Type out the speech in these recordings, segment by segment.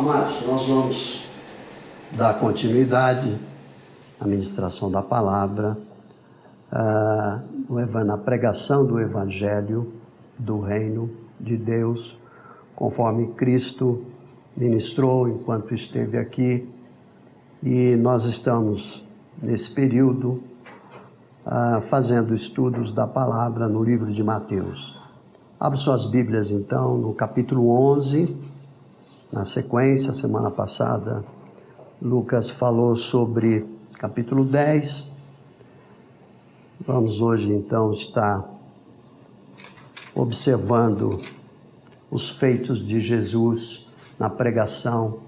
Amados, nós vamos dar continuidade à ministração da palavra, na pregação do Evangelho do Reino de Deus, conforme Cristo ministrou enquanto esteve aqui. E nós estamos, nesse período, fazendo estudos da palavra no livro de Mateus. Abra suas Bíblias, então, no capítulo 11. Na sequência, semana passada, Lucas falou sobre capítulo 10. Vamos hoje, então, estar observando os feitos de Jesus na pregação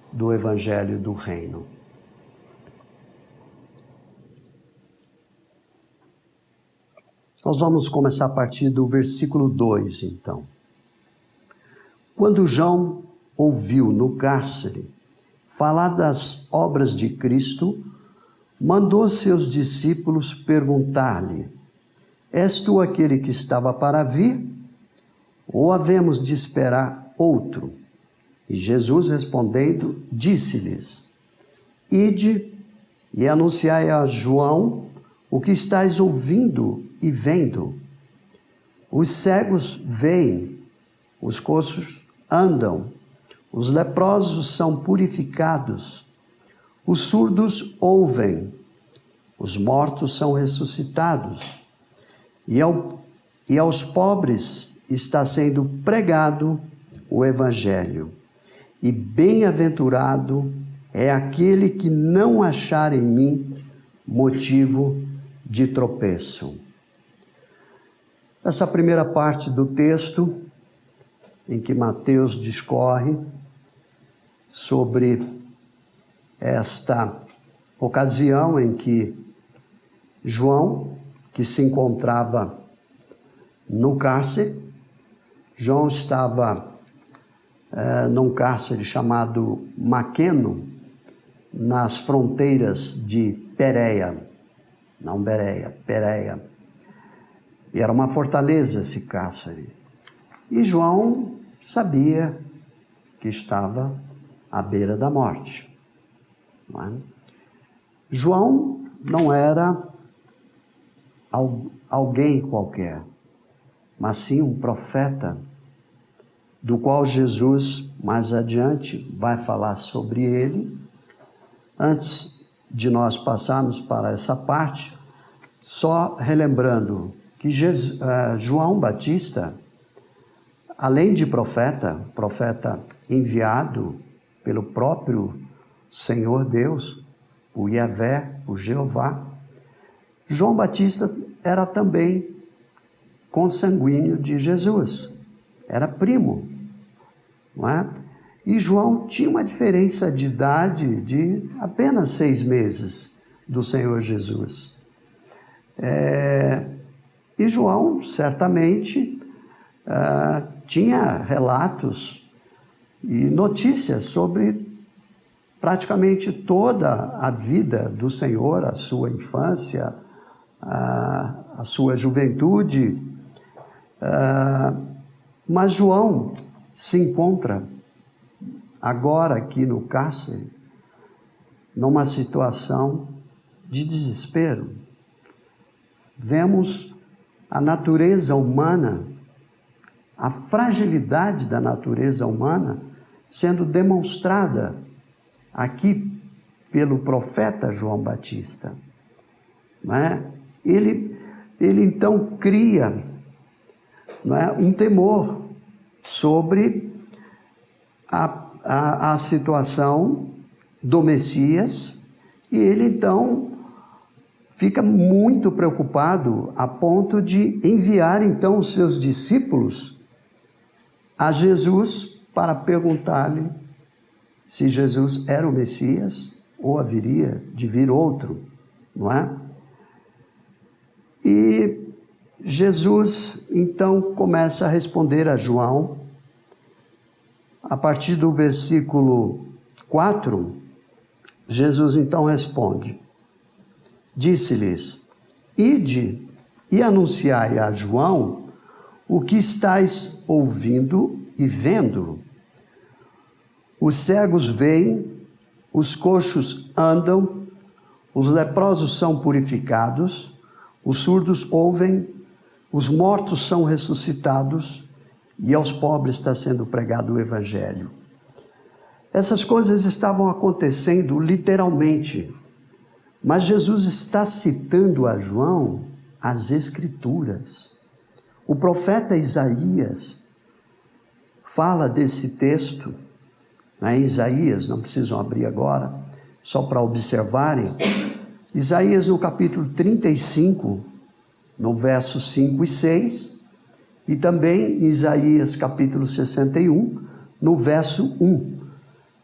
do Evangelho do Reino. Nós vamos começar a partir do versículo 2, então. Quando João ouviu no cárcere falar das obras de Cristo, mandou seus discípulos perguntar-lhe: És tu aquele que estava para vir? Ou havemos de esperar outro? E Jesus, respondendo, disse-lhes: Ide e anunciai a João o que estáis ouvindo e vendo. Os cegos veem, os coxos andam, os leprosos são purificados, os surdos ouvem, os mortos são ressuscitados, e aos pobres está sendo pregado o Evangelho. E bem-aventurado é aquele que não achar em mim motivo de tropeço. Essa primeira parte do texto, em que Mateus discorre sobre esta ocasião em que João, que se encontrava no cárcere, João estava num cárcere chamado Maqueno, nas fronteiras de Pérea. E era uma fortaleza esse cárcere. E João sabia que estava à beira da morte. Não é? João não era alguém qualquer, mas sim um profeta, do qual Jesus, mais adiante, vai falar sobre ele. Antes de nós passarmos para essa parte, só relembrando que João Batista, além de profeta enviado pelo próprio Senhor Deus, por Yahvé, por Jeová, João Batista era também consanguíneo de Jesus, era primo, não é? E João tinha uma diferença de idade de apenas 6 meses do Senhor Jesus. E João, certamente, tinha relatos e notícias sobre praticamente toda a vida do Senhor, a sua infância, a sua juventude. Mas João se encontra agora aqui no cárcere, numa situação de desespero. Vemos a natureza humana, a fragilidade da natureza humana sendo demonstrada aqui pelo profeta João Batista. Não é? Ele então cria, não é, um temor sobre a situação do Messias, e ele então fica muito preocupado a ponto de enviar então os seus discípulos a Jesus para perguntar-lhe se Jesus era o Messias ou haveria de vir outro, não é? E Jesus então começa a responder a João. A partir do versículo 4, Jesus então responde: Disse-lhes: Ide e anunciai a João o que estáis ouvindo e vendo. Os cegos veem, os coxos andam, os leprosos são purificados, os surdos ouvem, os mortos são ressuscitados e aos pobres está sendo pregado o Evangelho. Essas coisas estavam acontecendo literalmente, mas Jesus está citando a João as Escrituras. O profeta Isaías fala desse texto, em Isaías, não precisam abrir agora, só para observarem. Isaías no capítulo 35, no versos 5 e 6, e também Isaías capítulo 61, no verso 1.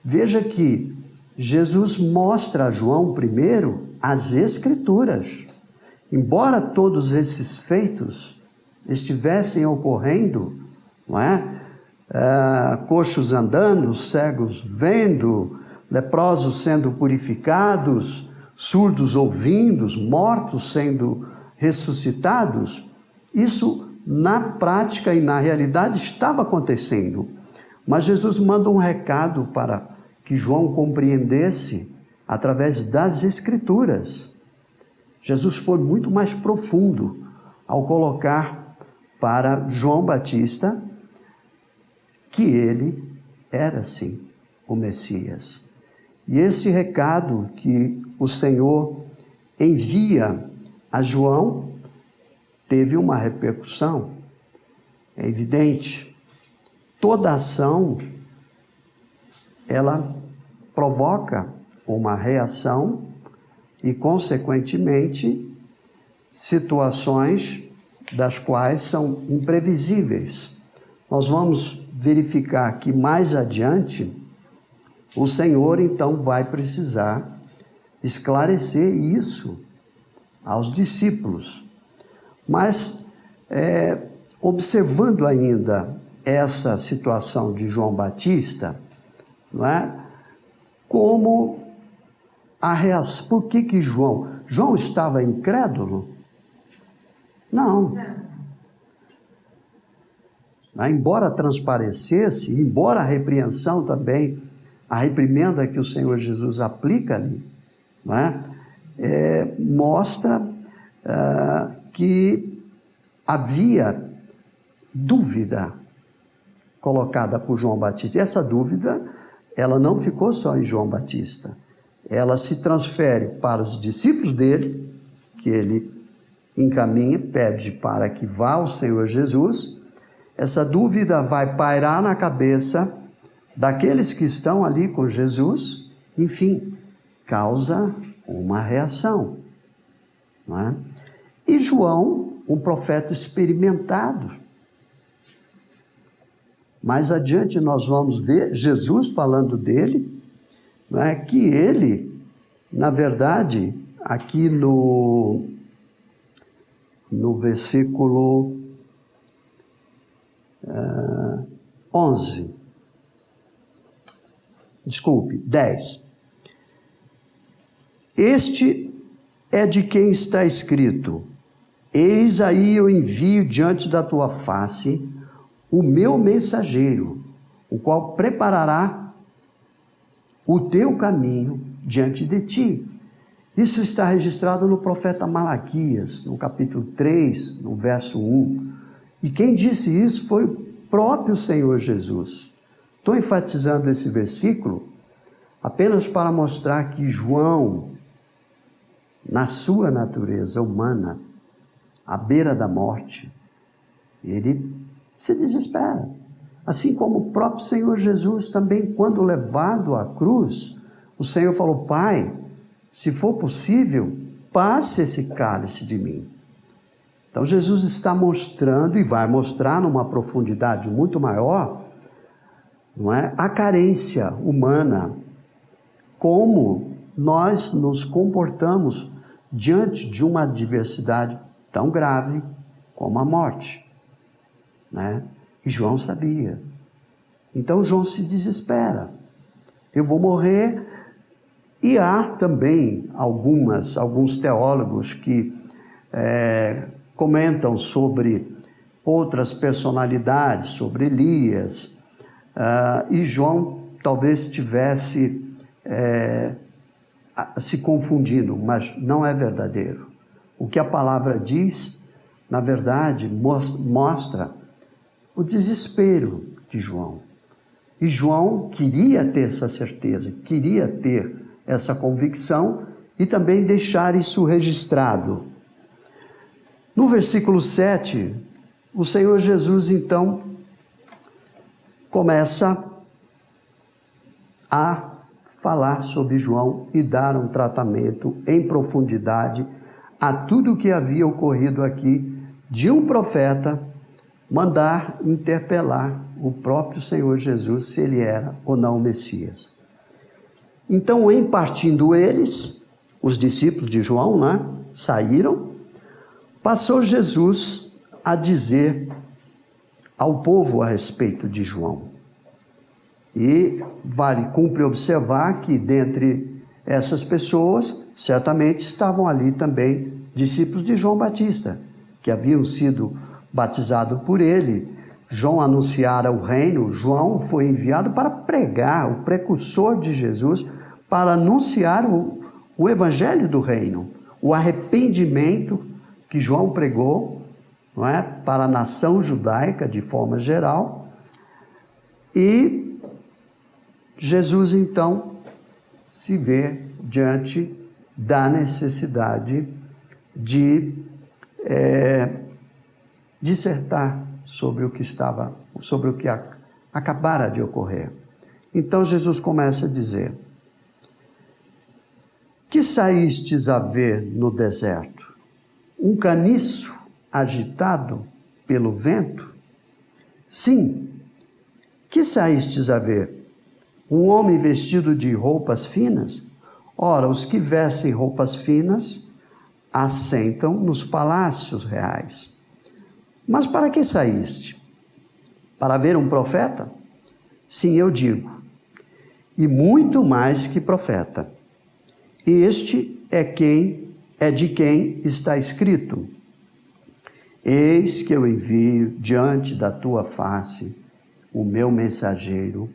Veja que Jesus mostra a João primeiro as Escrituras. Embora todos esses feitos estivessem ocorrendo, não é? Coxos andando, cegos vendo, leprosos sendo purificados, surdos ouvindo, mortos sendo ressuscitados, isso na prática e na realidade estava acontecendo. Mas Jesus manda um recado para que João compreendesse através das Escrituras. Jesus foi muito mais profundo ao colocar para João Batista que ele era sim o Messias. E esse recado que o Senhor envia a João teve uma repercussão, é evidente. Toda ação, ela provoca uma reação e, consequentemente, situações das quais são imprevisíveis. Nós vamos verificar que mais adiante, o Senhor então vai precisar esclarecer isso aos discípulos. Mas, observando ainda essa situação de João Batista, não é? Como a reação, por que João estava incrédulo? Não. Embora transparecesse, embora a repreensão também, a reprimenda que o Senhor Jesus aplica ali, não é? Mostra que havia dúvida colocada por João Batista. E essa dúvida, ela não ficou só em João Batista. Ela se transfere para os discípulos dele, que ele encaminha, pede para que vá ao Senhor Jesus. Essa dúvida vai pairar na cabeça daqueles que estão ali com Jesus, enfim, causa uma reação, não é? E João, um profeta experimentado. Mais adiante nós vamos ver Jesus falando dele, não é? Que ele, na verdade, aqui no versículo 10. Este é de quem está escrito: eis aí eu envio diante da tua face o meu mensageiro, o qual preparará o teu caminho diante de ti. Isso está registrado no profeta Malaquias, no capítulo 3, no verso 1. E quem disse isso foi o próprio Senhor Jesus. Estou enfatizando esse versículo apenas para mostrar que João, na sua natureza humana, à beira da morte, ele se desespera. Assim como o próprio Senhor Jesus também, quando levado à cruz, o Senhor falou: Pai, se for possível, passe esse cálice de mim. Então Jesus está mostrando, e vai mostrar numa profundidade muito maior, não é? A carência humana, como nós nos comportamos diante de uma adversidade tão grave como a morte, né? E João sabia. Então João se desespera. Eu vou morrer. E há também alguns teólogos que comentam sobre outras personalidades, sobre Elias, e João talvez estivesse se confundindo, mas não é verdadeiro. O que a palavra diz, na verdade, mostra o desespero de João. E João queria ter essa certeza, queria ter essa convicção e também deixar isso registrado. No versículo 7, o Senhor Jesus, então, começa a falar sobre João e dar um tratamento em profundidade a tudo o que havia ocorrido aqui, de um profeta mandar interpelar o próprio Senhor Jesus se ele era ou não o Messias. Então, em partindo eles, os discípulos de João, saíram, passou Jesus a dizer ao povo a respeito de João. E cumpre observar que dentre essas pessoas, certamente estavam ali também discípulos de João Batista, que haviam sido batizados por ele. João anunciara o reino, João foi enviado para pregar, o precursor de Jesus, para anunciar o evangelho do reino, o arrependimento que João pregou, não é, para a nação judaica de forma geral. E Jesus então se vê diante da necessidade de dissertar sobre o que acabara de ocorrer. Então Jesus começa a dizer: que saístes a ver no deserto? Um caniço agitado pelo vento? Sim. Que saístes a ver? Um homem vestido de roupas finas? Ora, os que vestem roupas finas assentam nos palácios reais. Mas para que saíste? Para ver um profeta? Sim, eu digo, e muito mais que profeta. Este é de quem está escrito: eis que eu envio diante da tua face o meu mensageiro,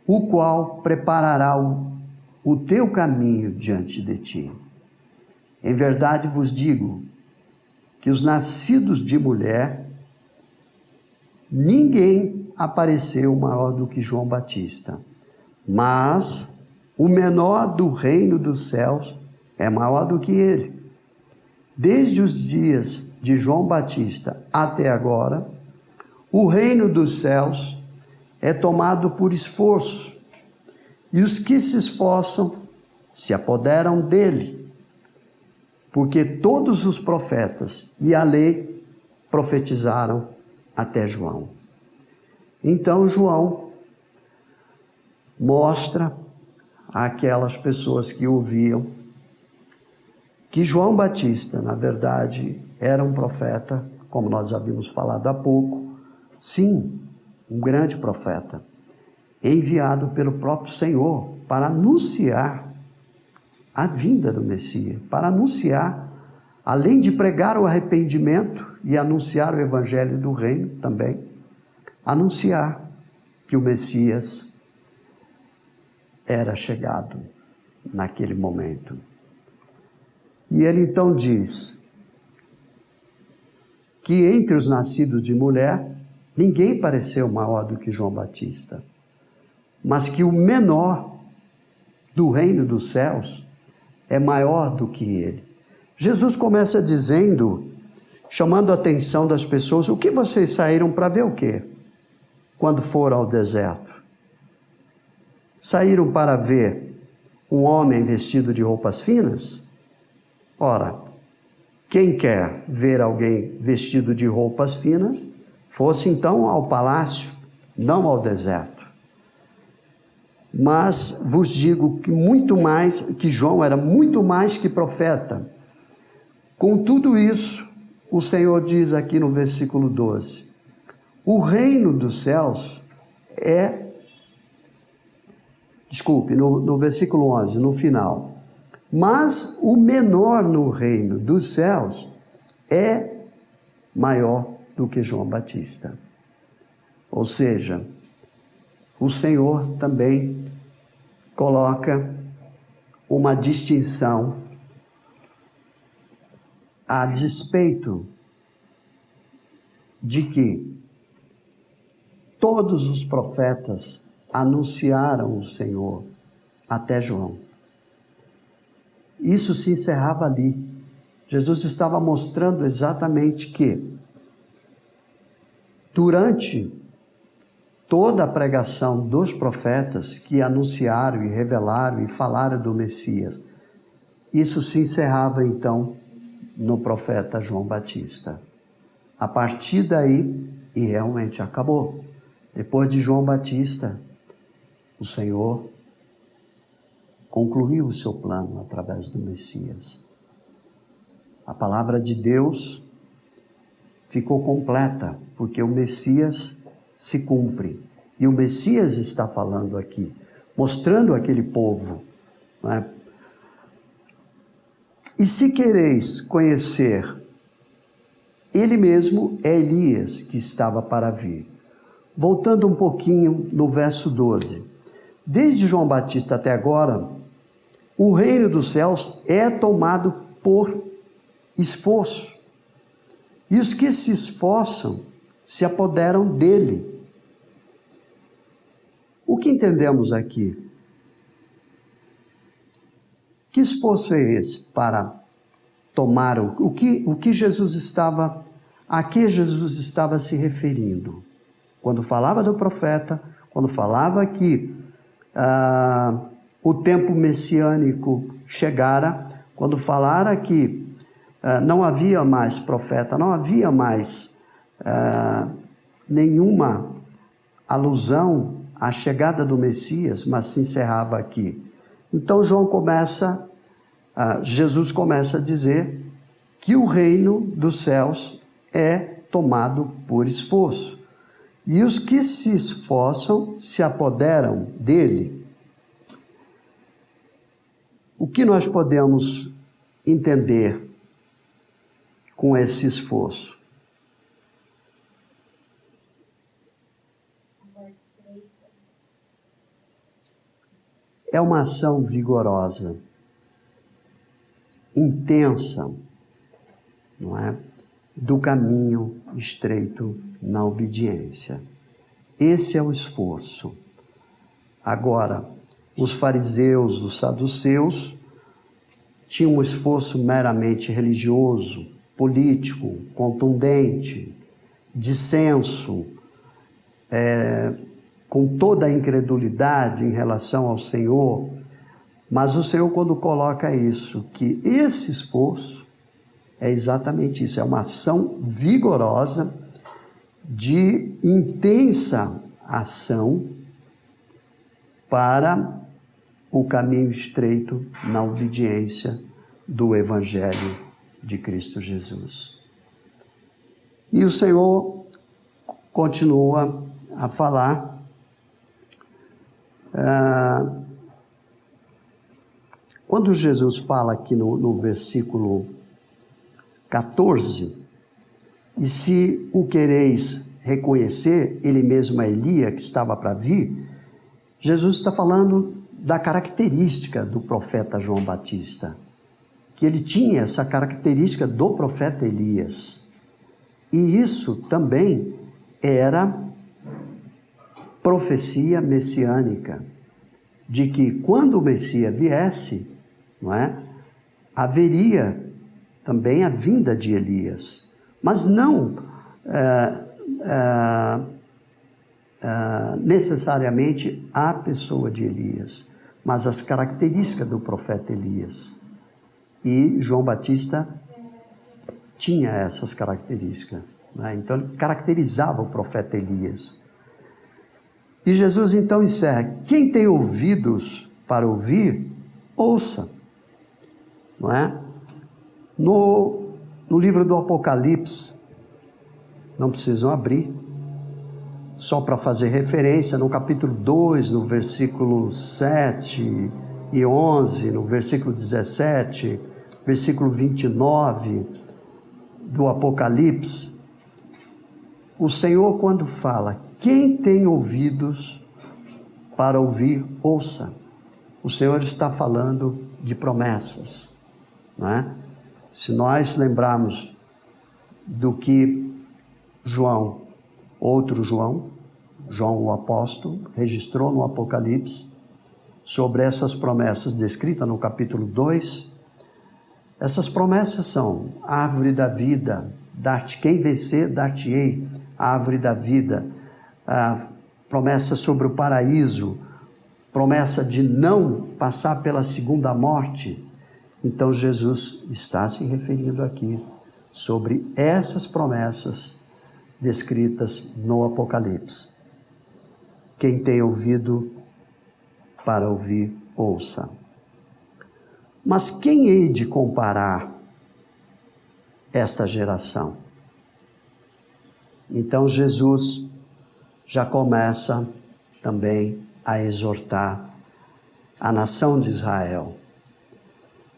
o qual preparará o teu caminho diante de ti. Em verdade vos digo que os nascidos de mulher, ninguém apareceu maior do que João Batista, mas o menor do reino dos céus é maior do que ele. Desde os dias de João Batista até agora, o reino dos céus é tomado por esforço, e os que se esforçam se apoderam dele, porque todos os profetas e a lei profetizaram até João. Então João mostra àquelas pessoas que ouviam que João Batista, na verdade, era um profeta, como nós havíamos falado há pouco. Sim, um grande profeta, enviado pelo próprio Senhor para anunciar a vinda do Messias, para anunciar, além de pregar o arrependimento e anunciar o evangelho do reino também, anunciar que o Messias era chegado naquele momento. E ele então diz que entre os nascidos de mulher, ninguém pareceu maior do que João Batista, mas que o menor do reino dos céus é maior do que ele. Jesus começa dizendo, chamando a atenção das pessoas: o que vocês saíram para ver o quê? Quando foram ao deserto? Saíram para ver um homem vestido de roupas finas? Ora, quem quer ver alguém vestido de roupas finas, fosse então ao palácio, não ao deserto. Mas vos digo que João era muito mais que profeta. Com tudo isso, o Senhor diz aqui no versículo 12, o reino dos céus no versículo 11, no final, mas o menor no reino dos céus é maior do que João Batista. Ou seja, o Senhor também coloca uma distinção a despeito de que todos os profetas anunciaram o Senhor até João. Isso se encerrava ali. Jesus estava mostrando exatamente que, durante toda a pregação dos profetas que anunciaram e revelaram e falaram do Messias, isso se encerrava então no profeta João Batista. A partir daí, e realmente acabou. Depois de João Batista, o Senhor concluiu o seu plano através do Messias. A palavra de Deus ficou completa, porque o Messias se cumpre. E o Messias está falando aqui, mostrando aquele povo, não é? E se quereis conhecer, ele mesmo é Elias que estava para vir. Voltando um pouquinho no verso 12. Desde João Batista até agora, o reino dos céus é tomado por esforço. E os que se esforçam se apoderam dele. O que entendemos aqui? Que esforço é esse para tomar o que Jesus estava, a que Jesus estava se referindo? Quando falava do profeta, quando falava que o tempo messiânico chegara, quando falara que não havia mais profeta, não havia mais nenhuma alusão à chegada do Messias, mas se encerrava aqui. Então Jesus começa a dizer que o reino dos céus é tomado por esforço. E os que se esforçam se apoderam dele. O que nós podemos entender com esse esforço? É uma ação vigorosa, intensa, não é? Do caminho estreito na obediência. Esse é o esforço. Agora, os fariseus, os saduceus, tinham um esforço meramente religioso, político, contundente, dissenso, com toda a incredulidade em relação ao Senhor. Mas o Senhor, quando coloca isso, que esse esforço é exatamente isso, é uma ação vigorosa, de intensa ação para o caminho estreito na obediência do Evangelho de Cristo Jesus. E o Senhor continua a falar quando Jesus fala aqui no versículo 14, e se o quereis reconhecer, ele mesmo é Elias que estava para vir, Jesus está falando da característica do profeta João Batista, que ele tinha essa característica do profeta Elias, e isso também era profecia messiânica, de que quando o Messias viesse, não é, haveria também a vinda de Elias, mas não necessariamente a pessoa de Elias, mas as características do profeta Elias. E João Batista tinha essas características, né? Então ele caracterizava o profeta Elias. E Jesus então encerra: quem tem ouvidos para ouvir, ouça. Não é? No livro do Apocalipse, não precisam abrir, só para fazer referência, no capítulo 2, no versículo 7 e 11, no versículo 17, versículo 29 do Apocalipse, o Senhor, quando fala, quem tem ouvidos, para ouvir, ouça. O Senhor está falando de promessas, não é? Se nós lembrarmos do que João, outro João o apóstolo, registrou no Apocalipse, sobre essas promessas descritas no capítulo 2, essas promessas são: árvore da vida, quem vencer, dar-te-ei a árvore da vida, a promessa sobre o paraíso, promessa de não passar pela segunda morte. Então Jesus está se referindo aqui sobre essas promessas descritas no Apocalipse. Quem tem ouvido para ouvir, ouça. Mas quem hei de comparar esta geração? Então Jesus já começa também a exortar a nação de Israel.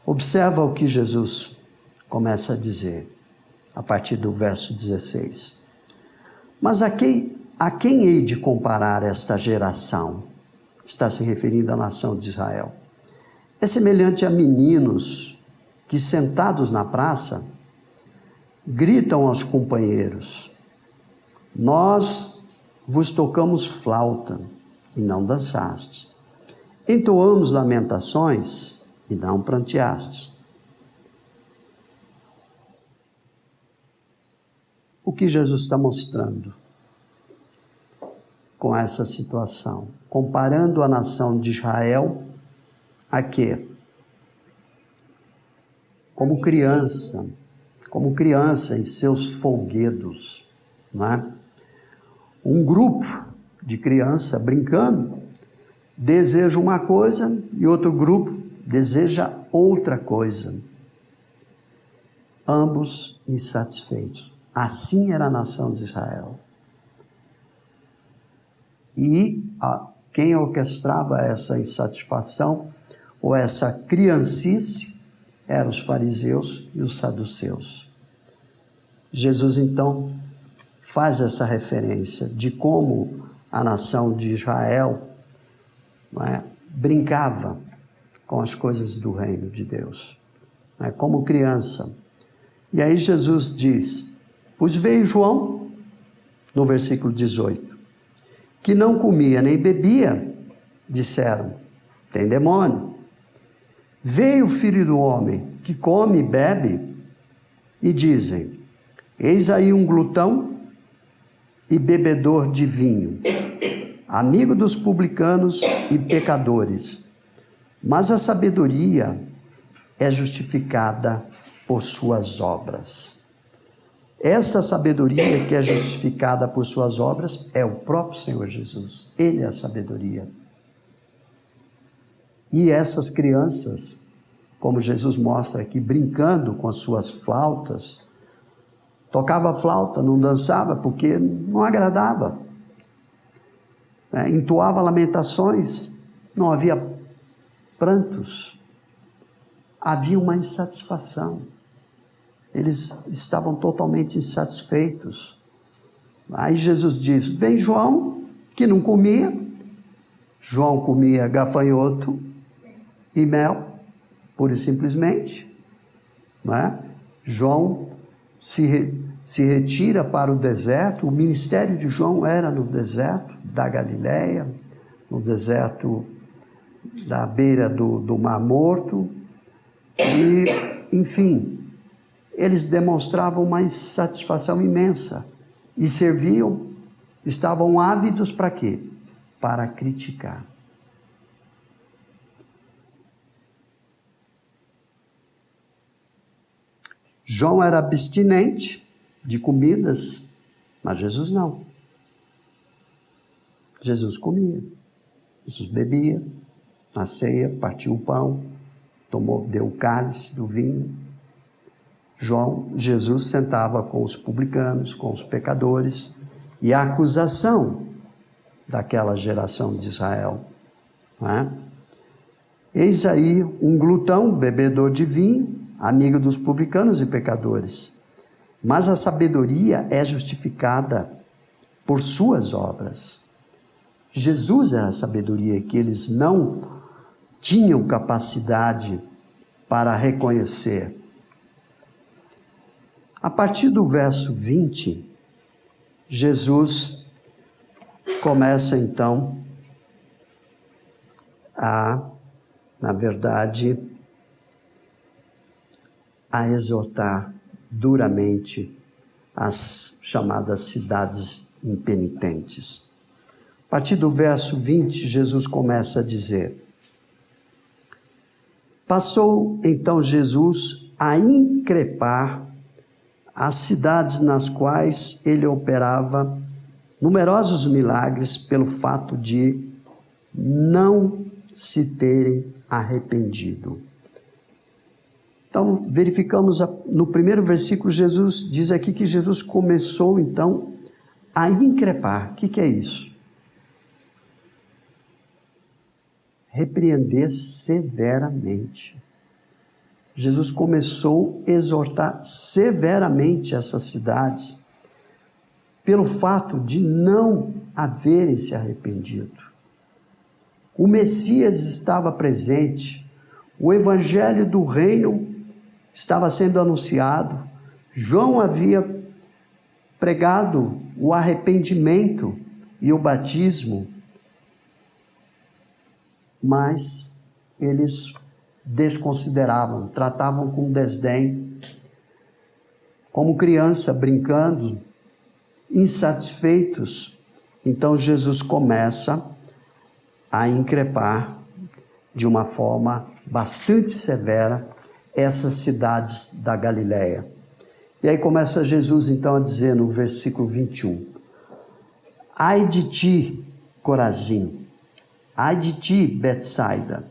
Observa o que Jesus começa a dizer, a partir do verso 16. Mas a quem hei de comparar esta geração? Está se referindo à nação de Israel. É semelhante a meninos que, sentados na praça, gritam aos companheiros: nós vos tocamos flauta e não dançastes, entoamos lamentações e não pranteastes. O que Jesus está mostrando com essa situação? Comparando a nação de Israel a quê? Como criança em seus folguedos, não é? Um grupo de criança brincando deseja uma coisa e outro grupo deseja outra coisa. Ambos insatisfeitos. Assim era a nação de Israel. E quem orquestrava essa insatisfação ou essa criancice eram os fariseus e os saduceus. Jesus então faz essa referência de como a nação de Israel, não é, brincava com as coisas do reino de Deus, não é, como criança. E aí Jesus diz: pois veio João, no versículo 18, que não comia nem bebia, disseram, tem demônio. Veio o Filho do Homem, que come e bebe, e dizem, eis aí um glutão e bebedor de vinho, amigo dos publicanos e pecadores. Mas a sabedoria é justificada por suas obras. Esta sabedoria que é justificada por suas obras é o próprio Senhor Jesus. Ele é a sabedoria. E essas crianças, como Jesus mostra aqui, brincando com as suas flautas, tocava flauta, não dançava porque não agradava, entoava lamentações, não havia prantos, havia uma insatisfação. Eles estavam totalmente insatisfeitos. Aí Jesus diz, vem João, que não comia. João comia gafanhoto e mel, pura e simplesmente. Não é? João se retira para o deserto. O ministério de João era no deserto da Galileia, no deserto da beira do Mar Morto. E, enfim, eles demonstravam uma insatisfação imensa e serviam, estavam ávidos para quê? Para criticar. João era abstinente de comidas, mas Jesus não. Jesus comia, Jesus bebia, na ceia, partiu o pão, deu o cálice do vinho. Jesus sentava com os publicanos, com os pecadores, e a acusação daquela geração de Israel, não é? Eis aí um glutão, bebedor de vinho, amigo dos publicanos e pecadores. Mas a sabedoria é justificada por suas obras. Jesus era a sabedoria que eles não tinham capacidade para reconhecer. A partir do verso 20, Jesus começa então na verdade, a exortar duramente as chamadas cidades impenitentes. A partir do verso 20, Jesus começa a dizer: passou então Jesus a increpar as cidades nas quais ele operava numerosos milagres pelo fato de não se terem arrependido. Então, verificamos no primeiro versículo, Jesus diz aqui que Jesus começou então a increpar. O que é isso? Repreender severamente. Jesus começou a exortar severamente essas cidades pelo fato de não haverem se arrependido. O Messias estava presente, o evangelho do reino estava sendo anunciado, João havia pregado o arrependimento e o batismo, mas eles desconsideravam, tratavam com desdém, como criança brincando, insatisfeitos. Então Jesus começa a increpar de uma forma bastante severa essas cidades da Galileia. E aí começa Jesus então a dizer no versículo 21, ai de ti, Corazim, ai de ti, Betsaida,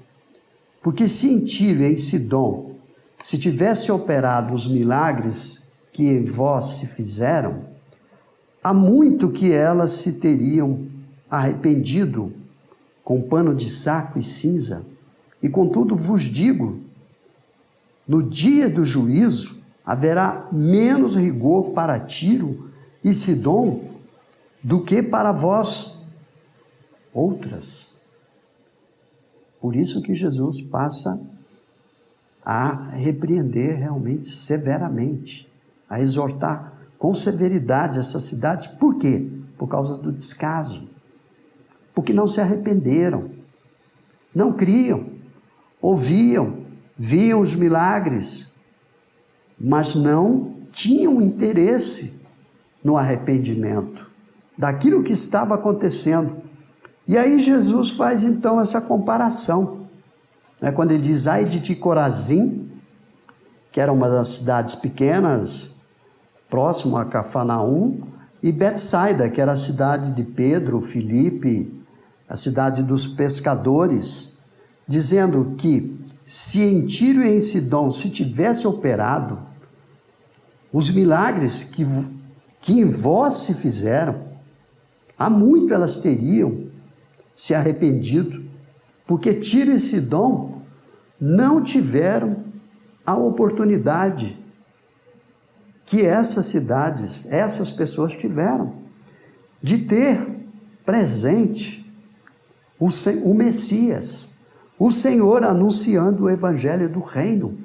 porque se em Tiro e em Sidom se tivesse operado os milagres que em vós se fizeram, há muito que elas se teriam arrependido com pano de saco e cinza, e contudo vos digo, no dia do juízo haverá menos rigor para Tiro e Sidom do que para vós outras. Por isso que Jesus passa a repreender realmente severamente, a exortar com severidade essas cidades. Por quê? Por causa do descaso. Porque não se arrependeram, não criam, ouviam, viam os milagres, mas não tinham interesse no arrependimento daquilo que estava acontecendo. E aí Jesus faz então essa comparação, quando ele diz, ai de ti, Corazim, que era uma das cidades pequenas, próximo a Cafarnaum, e Betsaida, que era a cidade de Pedro, Filipe, a cidade dos pescadores, dizendo que se em Tiro e em Sidom se tivesse operado os milagres que em vós se fizeram, há muito elas teriam se arrependido, porque Tiro e Sidom não tiveram a oportunidade que essas cidades, essas pessoas tiveram, de ter presente o Messias, o Senhor anunciando o evangelho do reino,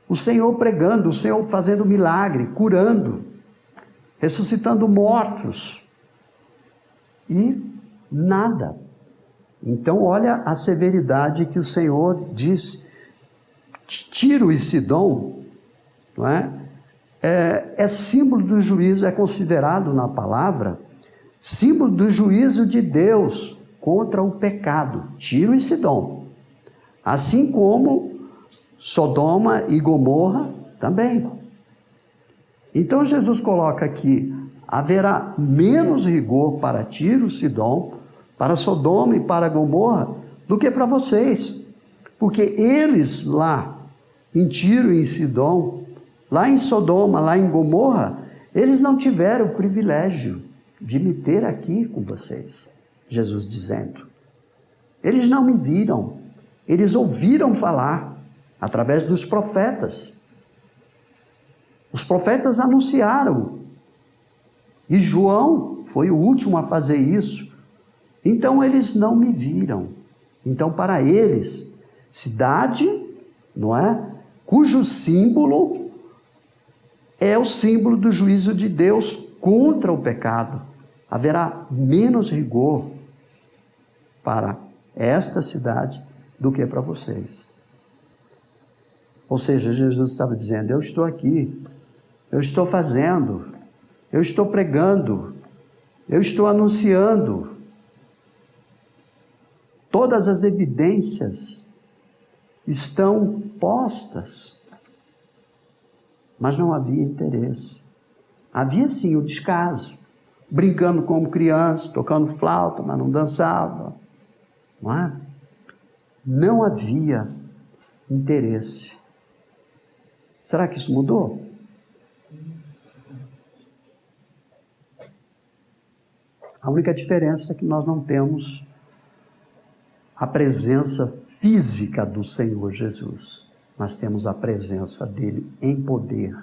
o Senhor pregando, o Senhor fazendo milagre, curando, ressuscitando mortos, e nada. Então olha a severidade que o Senhor diz. Tiro e Sidom, não é? É símbolo do juízo, é considerado na palavra símbolo do juízo de Deus contra o pecado, Tiro e Sidom, assim como Sodoma e Gomorra também. Então Jesus coloca aqui, haverá menos rigor para Tiro, Sidom, para Sodoma e para Gomorra, do que para vocês, porque eles lá em Tiro e em Sidom, lá em Sodoma, lá em Gomorra, eles não tiveram o privilégio de me ter aqui com vocês. Jesus dizendo, eles não me viram, eles ouviram falar através dos profetas. Os profetas anunciaram, e João foi o último a fazer isso. Então eles não me viram. Então para eles, cidade, não é? Cujo símbolo é o símbolo do juízo de Deus contra o pecado. Haverá menos rigor para esta cidade do que para vocês. Ou seja, Jesus estava dizendo, eu estou aqui, eu estou fazendo, eu estou pregando, eu estou anunciando. Todas as evidências estão postas, mas não havia interesse. Havia sim o descaso, brincando como criança, tocando flauta, mas não dançava, não é? Não havia interesse. Será que isso mudou? A única diferença é que nós não temos a presença física do Senhor Jesus. Nós temos a presença dele em poder,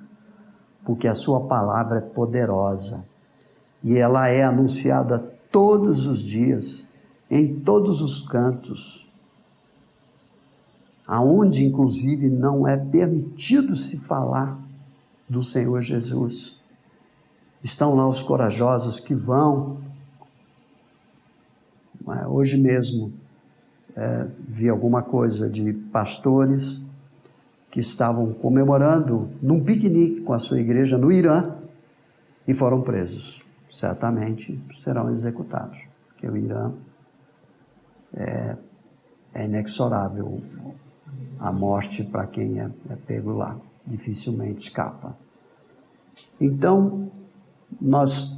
porque a sua palavra é poderosa e ela é anunciada todos os dias, em todos os cantos, aonde inclusive não é permitido se falar do Senhor Jesus. Estão lá os corajosos que vão. Hoje mesmo vi alguma coisa de pastores que estavam comemorando num piquenique com a sua igreja no Irã e foram presos. Certamente serão executados, porque o Irã é inexorável a morte para quem é pego lá, dificilmente escapa. Então, nós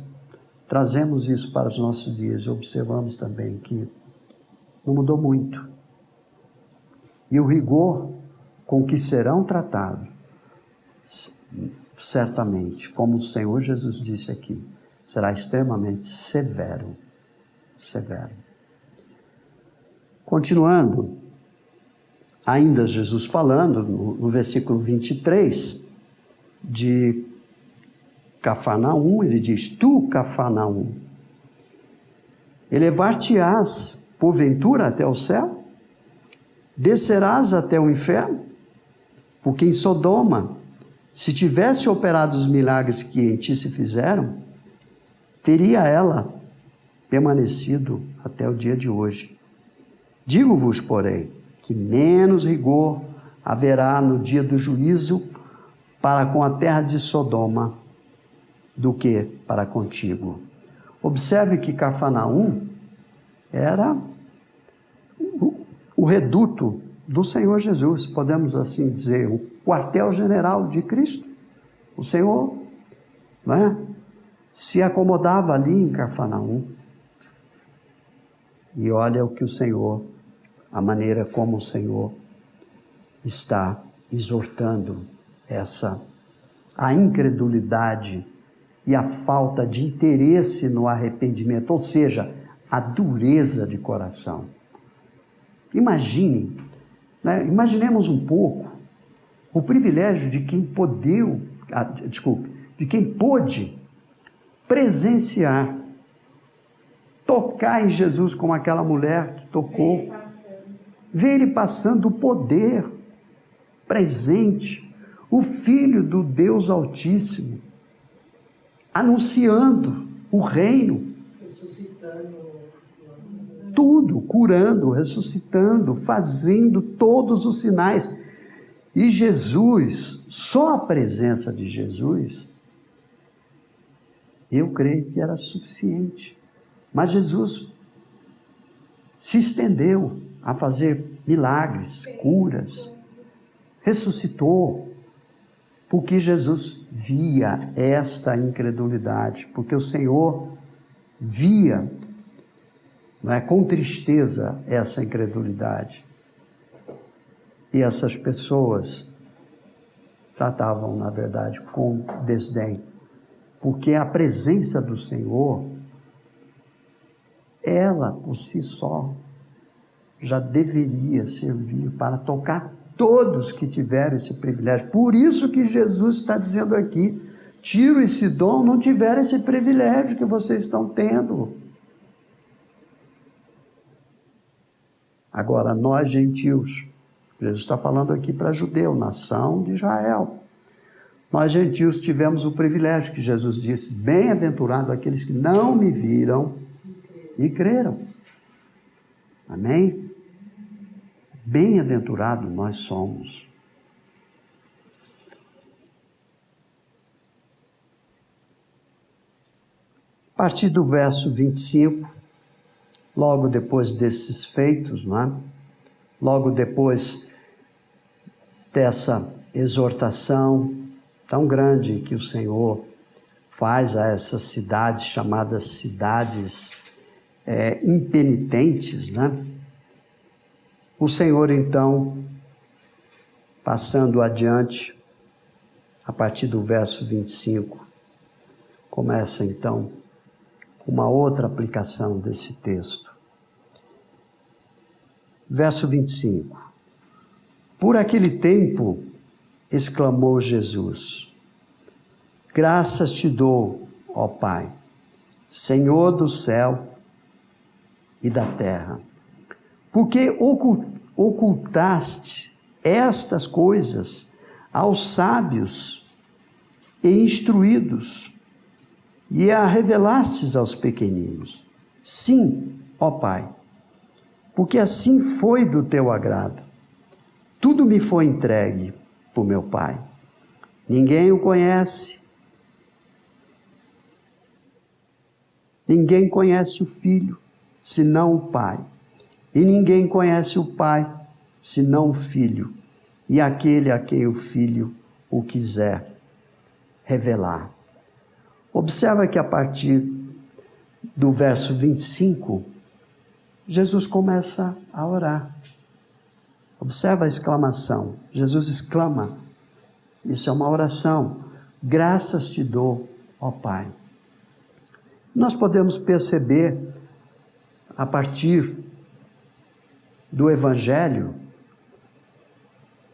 trazemos isso para os nossos dias e observamos também que não mudou muito. E o rigor com que serão tratados, certamente, como o Senhor Jesus disse aqui, será extremamente severo. Severo. Continuando, ainda Jesus falando, no versículo 23, de Cafarnaum, ele diz, tu, Cafarnaum, elevar-te-ás, porventura, até o céu? Descerás até o inferno? Porque em Sodoma, se tivesse operado os milagres que em ti se fizeram, teria ela permanecido até o dia de hoje. Digo-vos, porém, que menos rigor haverá no dia do juízo para com a terra de Sodoma do que para contigo. Observe que Cafarnaum era o reduto do Senhor Jesus, podemos assim dizer, o quartel-general de Cristo. O Senhor, não é, se acomodava ali em Cafarnaum. E olha o que o Senhor, a maneira como o Senhor está exortando a incredulidade e a falta de interesse no arrependimento, ou seja, a dureza de coração. Imagine, né? Imaginemos um pouco o privilégio de quem de quem pôde presenciar, tocar em Jesus como aquela mulher que tocou, ver ele passando o poder presente, o Filho do Deus Altíssimo, anunciando o reino, ressuscitando tudo, curando, ressuscitando, fazendo todos os sinais. E Jesus, só a presença de Jesus, eu creio que era suficiente. Mas Jesus se estendeu a fazer milagres, curas, ressuscitou, porque Jesus via esta incredulidade, porque o Senhor via, não é, com tristeza essa incredulidade. E essas pessoas tratavam, na verdade, com desdém, porque a presença do Senhor, ela por si só, já deveria servir para tocar todos que tiveram esse privilégio. Por isso que Jesus está dizendo aqui, Tiro e Sidom não tiveram esse privilégio que vocês estão tendo. Agora, nós gentios, Jesus está falando aqui para judeu, nação de Israel. Nós gentios tivemos o privilégio que Jesus disse: bem-aventurado aqueles que não me viram e creram. Amém? Bem-aventurado nós somos. A partir do verso 25, logo depois desses feitos, não é? Logo depois dessa exortação tão grande que o Senhor faz a essas cidades, chamadas cidades impenitentes, né? O Senhor, então, passando adiante, a partir do verso 25, começa, então, uma outra aplicação desse texto. Verso 25. Por aquele tempo, exclamou Jesus: graças te dou, ó Pai, Senhor do céu e da terra, porque ocultaste estas coisas aos sábios e instruídos, e a revelastes aos pequeninos. Sim, ó Pai, porque assim foi do teu agrado. Tudo me foi entregue por meu Pai. Ninguém o conhece. Ninguém conhece o Filho, senão o Pai. E ninguém conhece o Pai, senão o Filho, e aquele a quem o Filho o quiser revelar. Observa que a partir do verso 25, Jesus começa a orar. Observa a exclamação. Jesus exclama. Isso é uma oração. Graças te dou, ó Pai. Nós podemos perceber, a partir do Evangelho,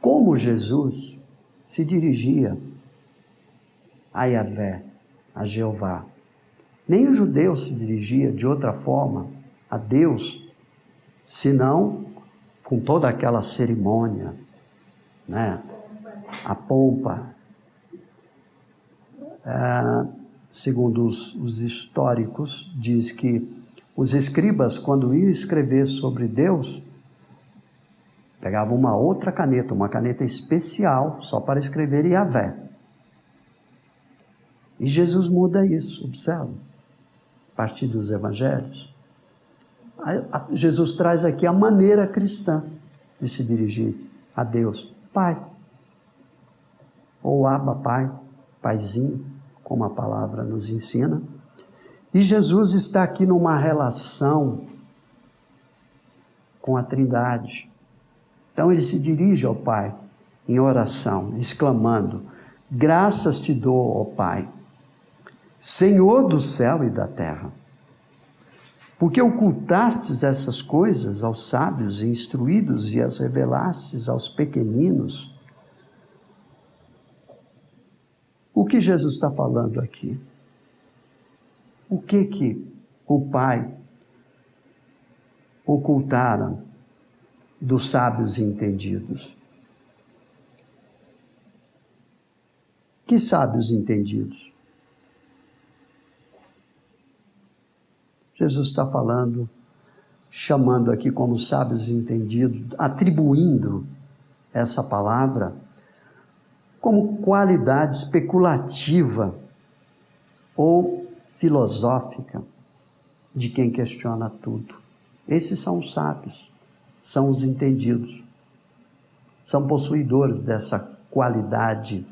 como Jesus se dirigia a Yahvé, a Jeová. Nem o judeu se dirigia de outra forma a Deus, senão com toda aquela cerimônia, né? A pompa. Segundo os históricos, diz que os escribas, quando iam escrever sobre Deus, pegavam uma outra caneta, uma caneta especial, só para escrever Yahvé. E Jesus muda isso, observa, a partir dos evangelhos. Jesus traz aqui a maneira cristã de se dirigir a Deus, Pai, ou Abba, Pai, Paizinho, como a palavra nos ensina. E Jesus está aqui numa relação com a Trindade. Então ele se dirige ao Pai em oração, exclamando: graças te dou, ó Pai, Senhor do céu e da terra, porque ocultastes essas coisas aos sábios e instruídos e as revelastes aos pequeninos. O que Jesus está falando aqui? O que o Pai ocultara dos sábios e entendidos? Que sábios e entendidos? Jesus está falando, chamando aqui como sábios e entendidos, atribuindo essa palavra como qualidade especulativa ou filosófica de quem questiona tudo. Esses são os sábios, são os entendidos, são possuidores dessa qualidade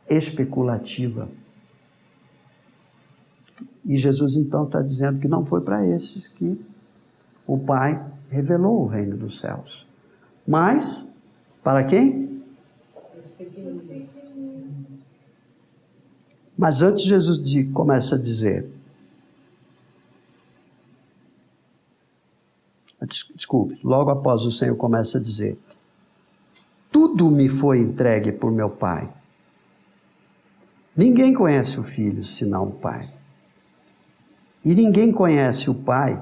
especulativa. E Jesus então está dizendo que não foi para esses que o Pai revelou o reino dos céus. Mas, para quem? Mas antes Jesus começa a dizer, desculpe, logo após o Senhor começa a dizer: tudo me foi entregue por meu Pai. Ninguém conhece o Filho senão o Pai. E ninguém conhece o Pai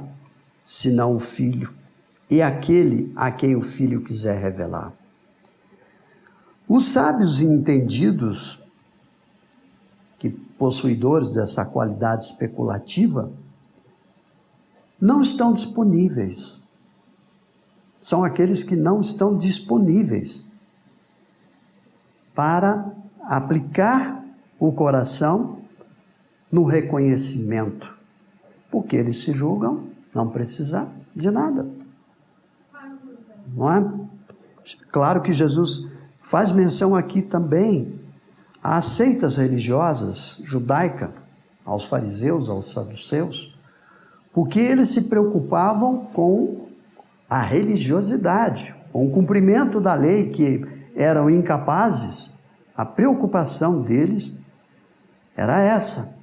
senão o Filho, e aquele a quem o Filho quiser revelar. Os sábios e entendidos, que possuidores dessa qualidade especulativa, não estão disponíveis. São aqueles que não estão disponíveis para aplicar o coração no reconhecimento, porque eles se julgam não precisar de nada. Não é? Claro que Jesus faz menção aqui também às seitas religiosas judaicas, aos fariseus, aos saduceus, porque eles se preocupavam com a religiosidade, com o cumprimento da lei, que eram incapazes. A preocupação deles era essa.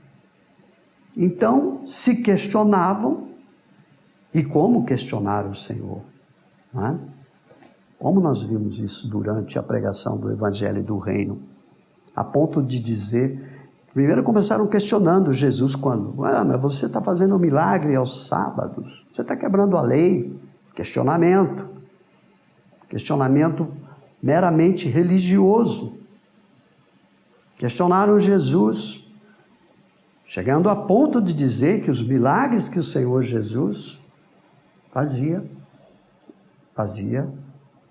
Então se questionavam, e como questionaram o Senhor, não é? Como nós vimos isso durante a pregação do Evangelho do Reino, a ponto de dizer, primeiro começaram questionando Jesus quando, mas você está fazendo um milagre aos sábados, você está quebrando a lei. Questionamento meramente religioso. Questionaram Jesus, chegando a ponto de dizer que os milagres que o Senhor Jesus fazia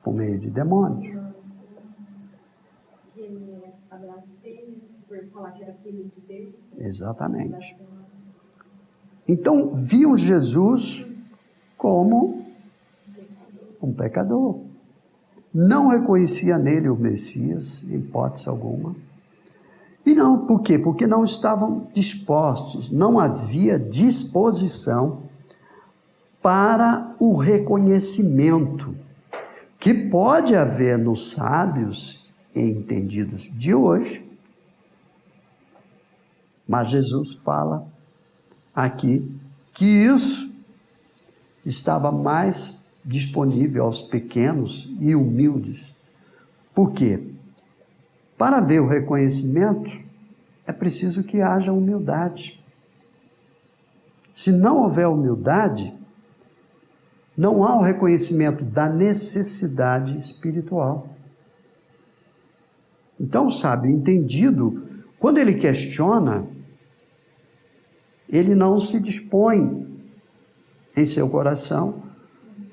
por meio de demônios. A blasfêmia, por falar que era filho de Deus. Exatamente. Então, viam Jesus como um pecador. Não reconhecia nele o Messias, em hipótese alguma. E não, por quê? Porque não estavam dispostos, não havia disposição para o reconhecimento que pode haver nos sábios e entendidos de hoje. Mas Jesus fala aqui que isso estava mais disponível aos pequenos e humildes. Por quê? Para haver o reconhecimento, é preciso que haja humildade. Se não houver humildade, não há o reconhecimento da necessidade espiritual. Então, o sábio entendido, quando ele questiona, ele não se dispõe em seu coração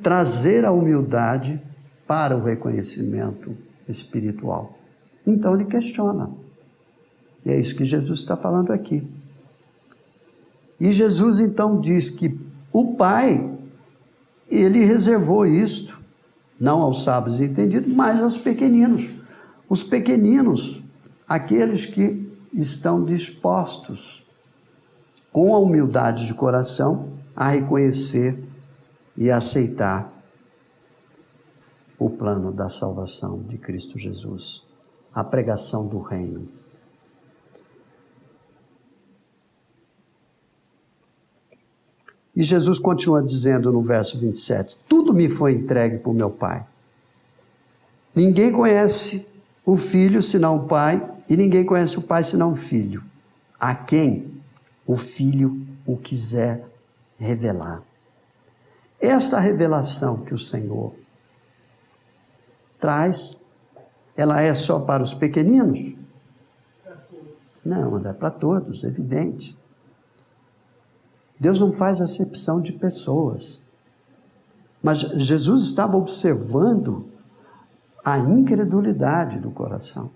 trazer a humildade para o reconhecimento espiritual. Então ele questiona. E é isso que Jesus está falando aqui. E Jesus então diz que o Pai, ele reservou isto, não aos sábios entendidos, mas aos pequeninos. Os pequeninos, aqueles que estão dispostos, com a humildade de coração, a reconhecer e aceitar o plano da salvação de Cristo Jesus, a pregação do reino. E Jesus continua dizendo no verso 27, tudo me foi entregue por meu Pai. Ninguém conhece o Filho senão o Pai, e ninguém conhece o Pai senão o Filho, a quem o Filho o quiser revelar. Esta revelação que o Senhor traz, ela é só para os pequeninos? Não, ela é para todos, é evidente. Deus não faz acepção de pessoas. Mas Jesus estava observando a incredulidade do coração.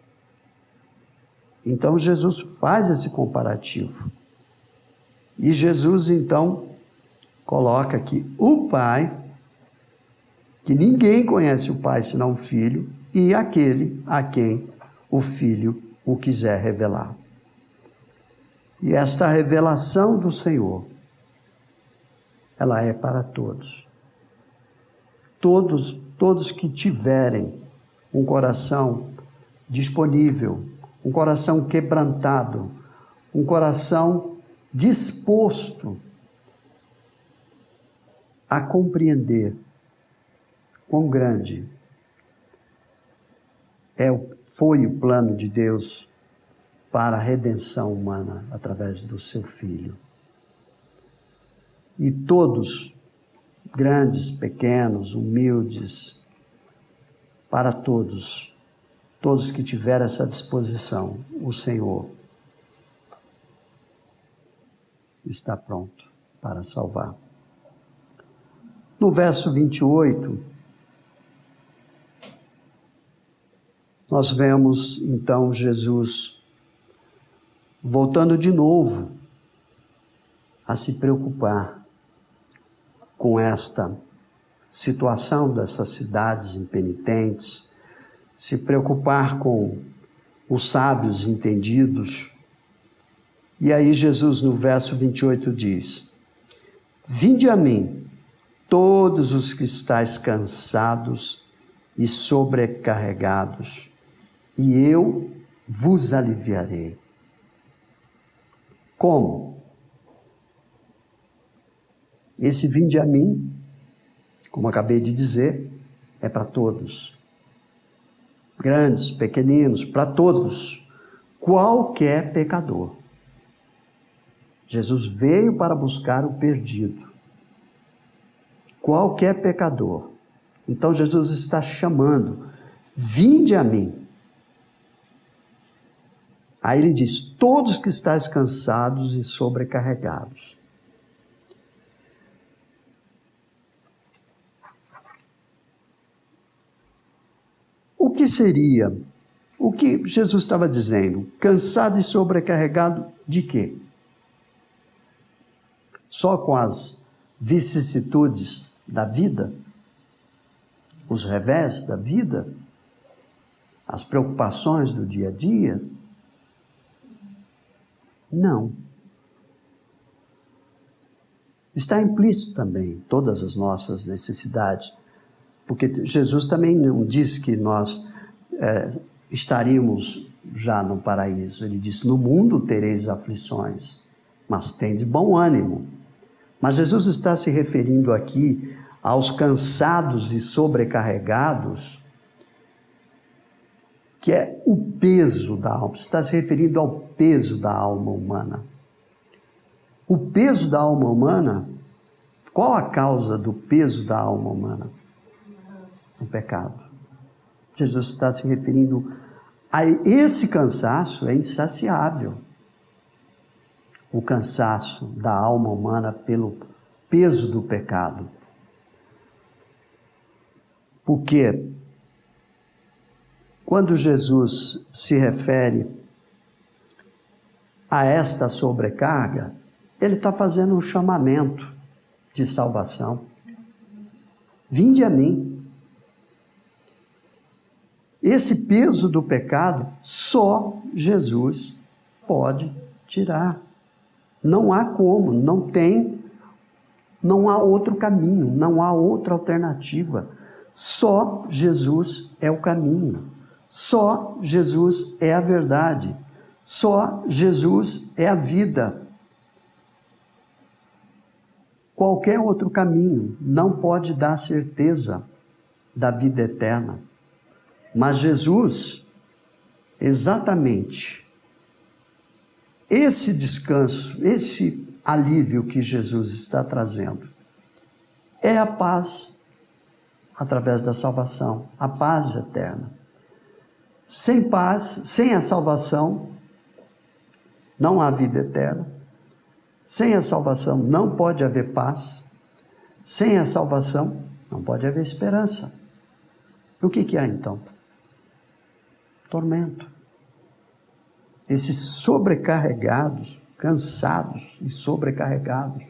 Então Jesus faz esse comparativo. E Jesus então coloca aqui o Pai, que ninguém conhece o Pai senão o Filho, e aquele a quem o Filho o quiser revelar. E esta revelação do Senhor, ela é para todos. Todos que tiverem um coração disponível, um coração quebrantado, um coração disposto a compreender quão grande foi o plano de Deus para a redenção humana através do seu Filho. E todos grandes, pequenos, humildes, para todos, todos que tiverem essa disposição, o Senhor está pronto para salvar. No verso 28, nós vemos então Jesus voltando de novo a se preocupar com esta situação dessas cidades impenitentes, se preocupar com os sábios entendidos. E aí Jesus no verso 28 diz: vinde a mim, todos os que estáis cansados e sobrecarregados, e eu vos aliviarei. Como? Esse vinde a mim, como acabei de dizer, é para todos. Grandes, pequeninos, para todos. Qualquer pecador. Jesus veio para buscar o perdido. Qualquer pecador. Então Jesus está chamando, vinde a mim. Aí ele diz, todos que estáis cansados e sobrecarregados. O que seria? O que Jesus estava dizendo? Cansado e sobrecarregado de quê? Só com as vicissitudes da vida? Os revés da vida? As preocupações do dia a dia? Não. Está implícito também todas as nossas necessidades, porque Jesus também não disse que nós estaríamos já no paraíso. Ele disse, no mundo tereis aflições, mas tendes bom ânimo. Mas Jesus está se referindo aqui aos cansados e sobrecarregados, que é o peso da alma. Está se referindo ao peso da alma humana. O peso da alma humana, qual a causa do peso da alma humana? O pecado. Jesus está se referindo a esse cansaço, é insaciável. O cansaço da alma humana pelo peso do pecado. Porque quando Jesus se refere a esta sobrecarga, ele está fazendo um chamamento de salvação. Vinde a mim. Esse peso do pecado, só Jesus pode tirar. Não há como, não há outro caminho, não há outra alternativa. Só Jesus é o caminho. Só Jesus é a verdade. Só Jesus é a vida. Qualquer outro caminho não pode dar certeza da vida eterna. Mas Jesus, exatamente, esse descanso, esse alívio que Jesus está trazendo, é a paz através da salvação, a paz eterna. Sem paz, sem a salvação, não há vida eterna. Sem a salvação não pode haver paz. Sem a salvação não pode haver esperança. E o que há então? Tormento. Esses sobrecarregados, cansados e sobrecarregados,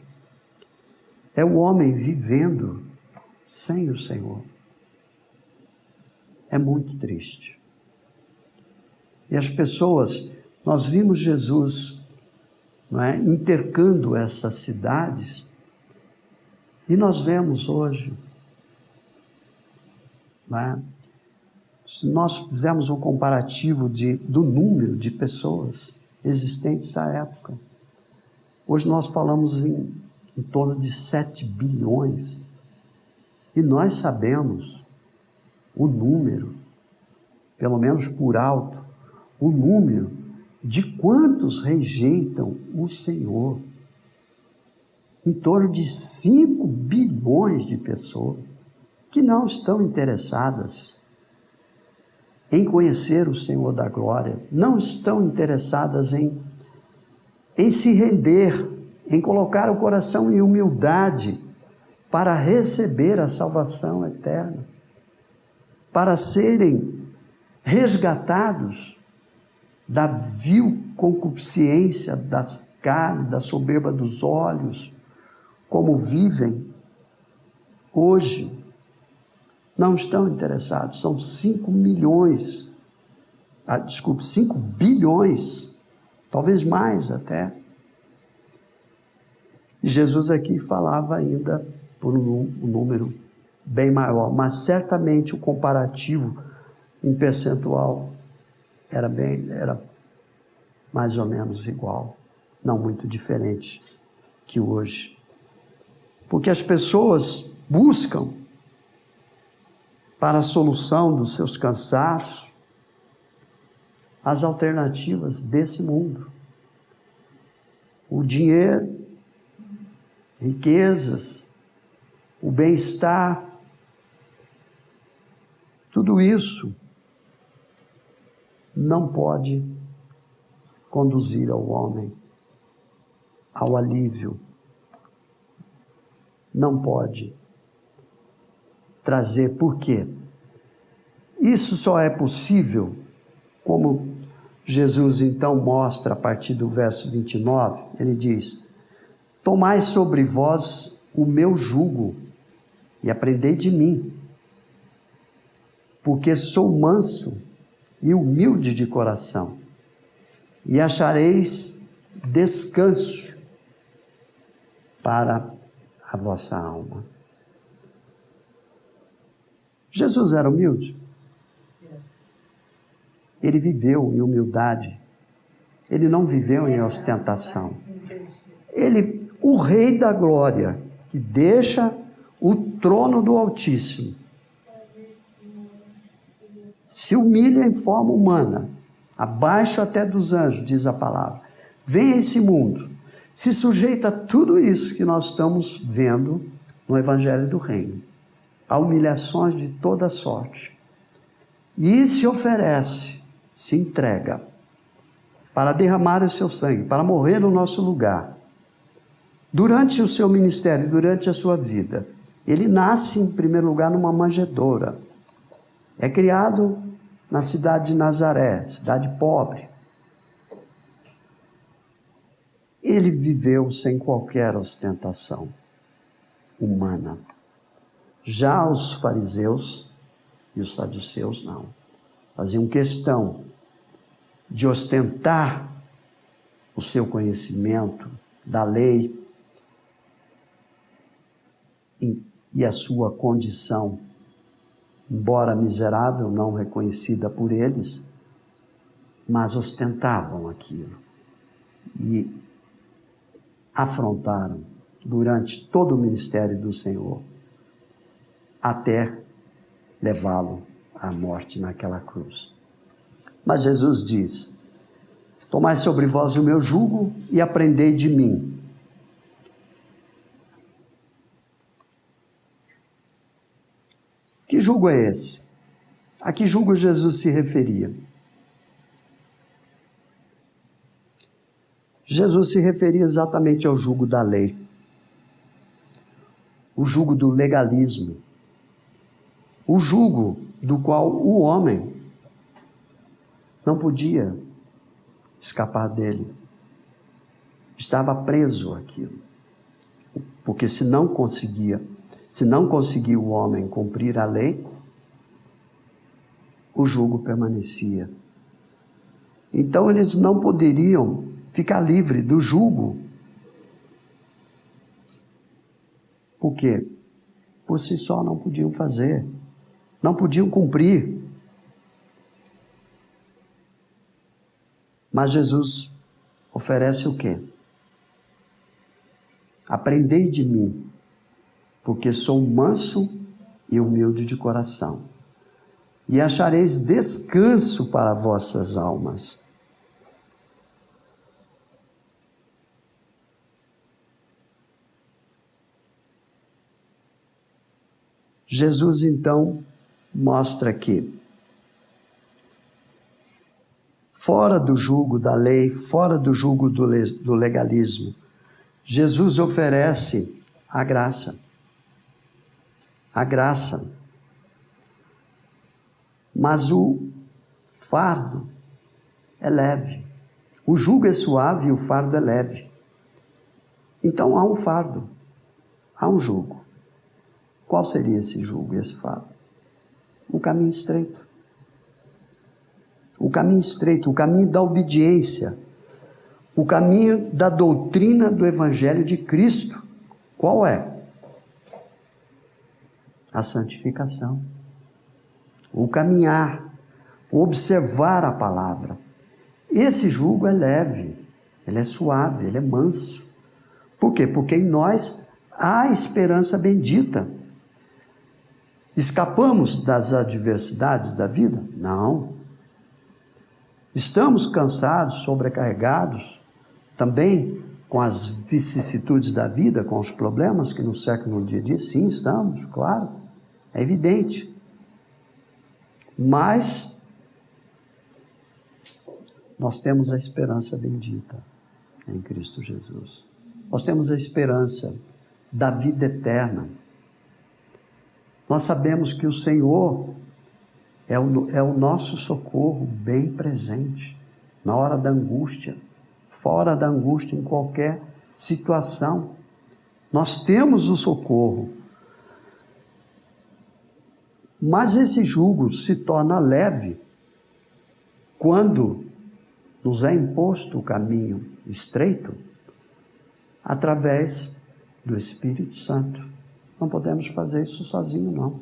é o homem vivendo sem o Senhor. É muito triste. E as pessoas, nós vimos Jesus, não é, intercando essas cidades, e nós vemos hoje, não é, se nós fizermos um comparativo do número de pessoas existentes à época, hoje nós falamos em torno de 7 bilhões, e nós sabemos o número, pelo menos por alto, o número de quantos rejeitam o Senhor. em torno de 5 bilhões de pessoas que não estão interessadas em conhecer o Senhor da glória, não estão interessadas em se render, em colocar o coração em humildade para receber a salvação eterna, para serem resgatados da vil concupiscência da carne, da soberba dos olhos, como vivem hoje. Não estão interessados. São 5 bilhões, talvez mais até. E Jesus aqui falava ainda por um número bem maior, mas certamente o comparativo em percentual era mais ou menos igual, não muito diferente que hoje. Porque as pessoas buscam para a solução dos seus cansaços as alternativas desse mundo. O dinheiro, riquezas, o bem-estar, tudo isso não pode conduzir ao homem ao alívio, não pode trazer. Por quê? Isso só é possível, como Jesus então mostra a partir do verso 29, ele diz: tomai sobre vós o meu jugo e aprendei de mim, porque sou manso e humilde de coração, e achareis descanso para a vossa alma. Jesus era humilde. Ele viveu em humildade. Ele não viveu em ostentação. Ele, o Rei da Glória, que deixa o trono do Altíssimo, se humilha em forma humana, abaixo até dos anjos, diz a palavra. Vem a esse mundo, se sujeita a tudo isso que nós estamos vendo no Evangelho do Reino, a humilhações de toda sorte, e se oferece, se entrega para derramar o seu sangue, para morrer no nosso lugar. Durante o seu ministério, durante a sua vida, ele nasce em primeiro lugar numa manjedoura, é criado na cidade de Nazaré, cidade pobre. Ele viveu sem qualquer ostentação humana. Já os fariseus e os saduceus não. Faziam questão de ostentar o seu conhecimento da lei e a sua condição, embora miserável, não reconhecida por eles, mas ostentavam aquilo e afrontaram durante todo o ministério do Senhor, até levá-lo à morte naquela cruz. Mas Jesus diz: tomai sobre vós o meu jugo e aprendei de mim. Que jugo é esse? A que jugo Jesus se referia? Jesus se referia exatamente ao jugo da lei, o jugo do legalismo, o jugo do qual o homem não podia escapar dele, estava preso àquilo, porque se não conseguia o homem cumprir a lei, o jugo permanecia. Então eles não poderiam ficar livres do jugo. Por quê? Por si só não podiam fazer, não podiam cumprir. Mas Jesus oferece o quê? Aprendei de mim, porque sou manso e humilde de coração, e achareis descanso para vossas almas. Jesus então mostra que, fora do jugo da lei, fora do jugo do legalismo, Jesus oferece a graça. A graça. Mas o fardo é leve. O jugo é suave e o fardo é leve. Então há um fardo, há um jugo. Qual seria esse jugo e esse fardo? O caminho estreito. O caminho estreito, o caminho da obediência, o caminho da doutrina do Evangelho de Cristo. Qual é? A santificação. O caminhar, o observar a palavra. Esse jugo é leve, ele é suave, ele é manso. Por quê? Porque em nós há esperança bendita. Escapamos das adversidades da vida? Não. Estamos cansados, sobrecarregados, também com as vicissitudes da vida, com os problemas que nos cercam no dia a dia? Sim, estamos, claro, é evidente. Mas nós temos a esperança bendita em Cristo Jesus. Nós temos a esperança da vida eterna. Nós sabemos que o Senhor é o nosso socorro bem presente, na hora da angústia, fora da angústia, em qualquer situação. Nós temos o socorro. Mas esse jugo se torna leve quando nos é imposto o caminho estreito através do Espírito Santo. Não podemos fazer isso sozinho, não.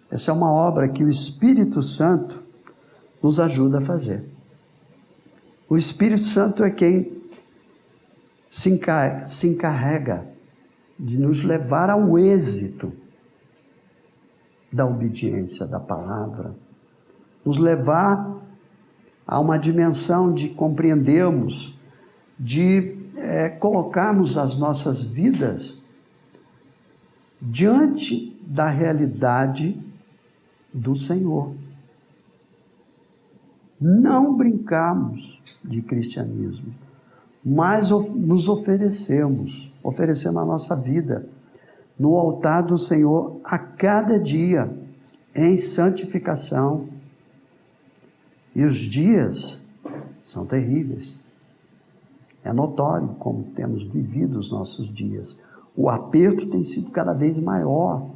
Essa é uma obra que o Espírito Santo nos ajuda a fazer. O Espírito Santo é quem se encarrega de nos levar ao êxito da obediência da palavra, nos levar a uma dimensão de compreendermos, de colocarmos as nossas vidas diante da realidade do Senhor. Não brincarmos de cristianismo, mas nos oferecemos a nossa vida no altar do Senhor a cada dia, em santificação. E os dias são terríveis. É notório como temos vivido os nossos dias. O aperto tem sido cada vez maior.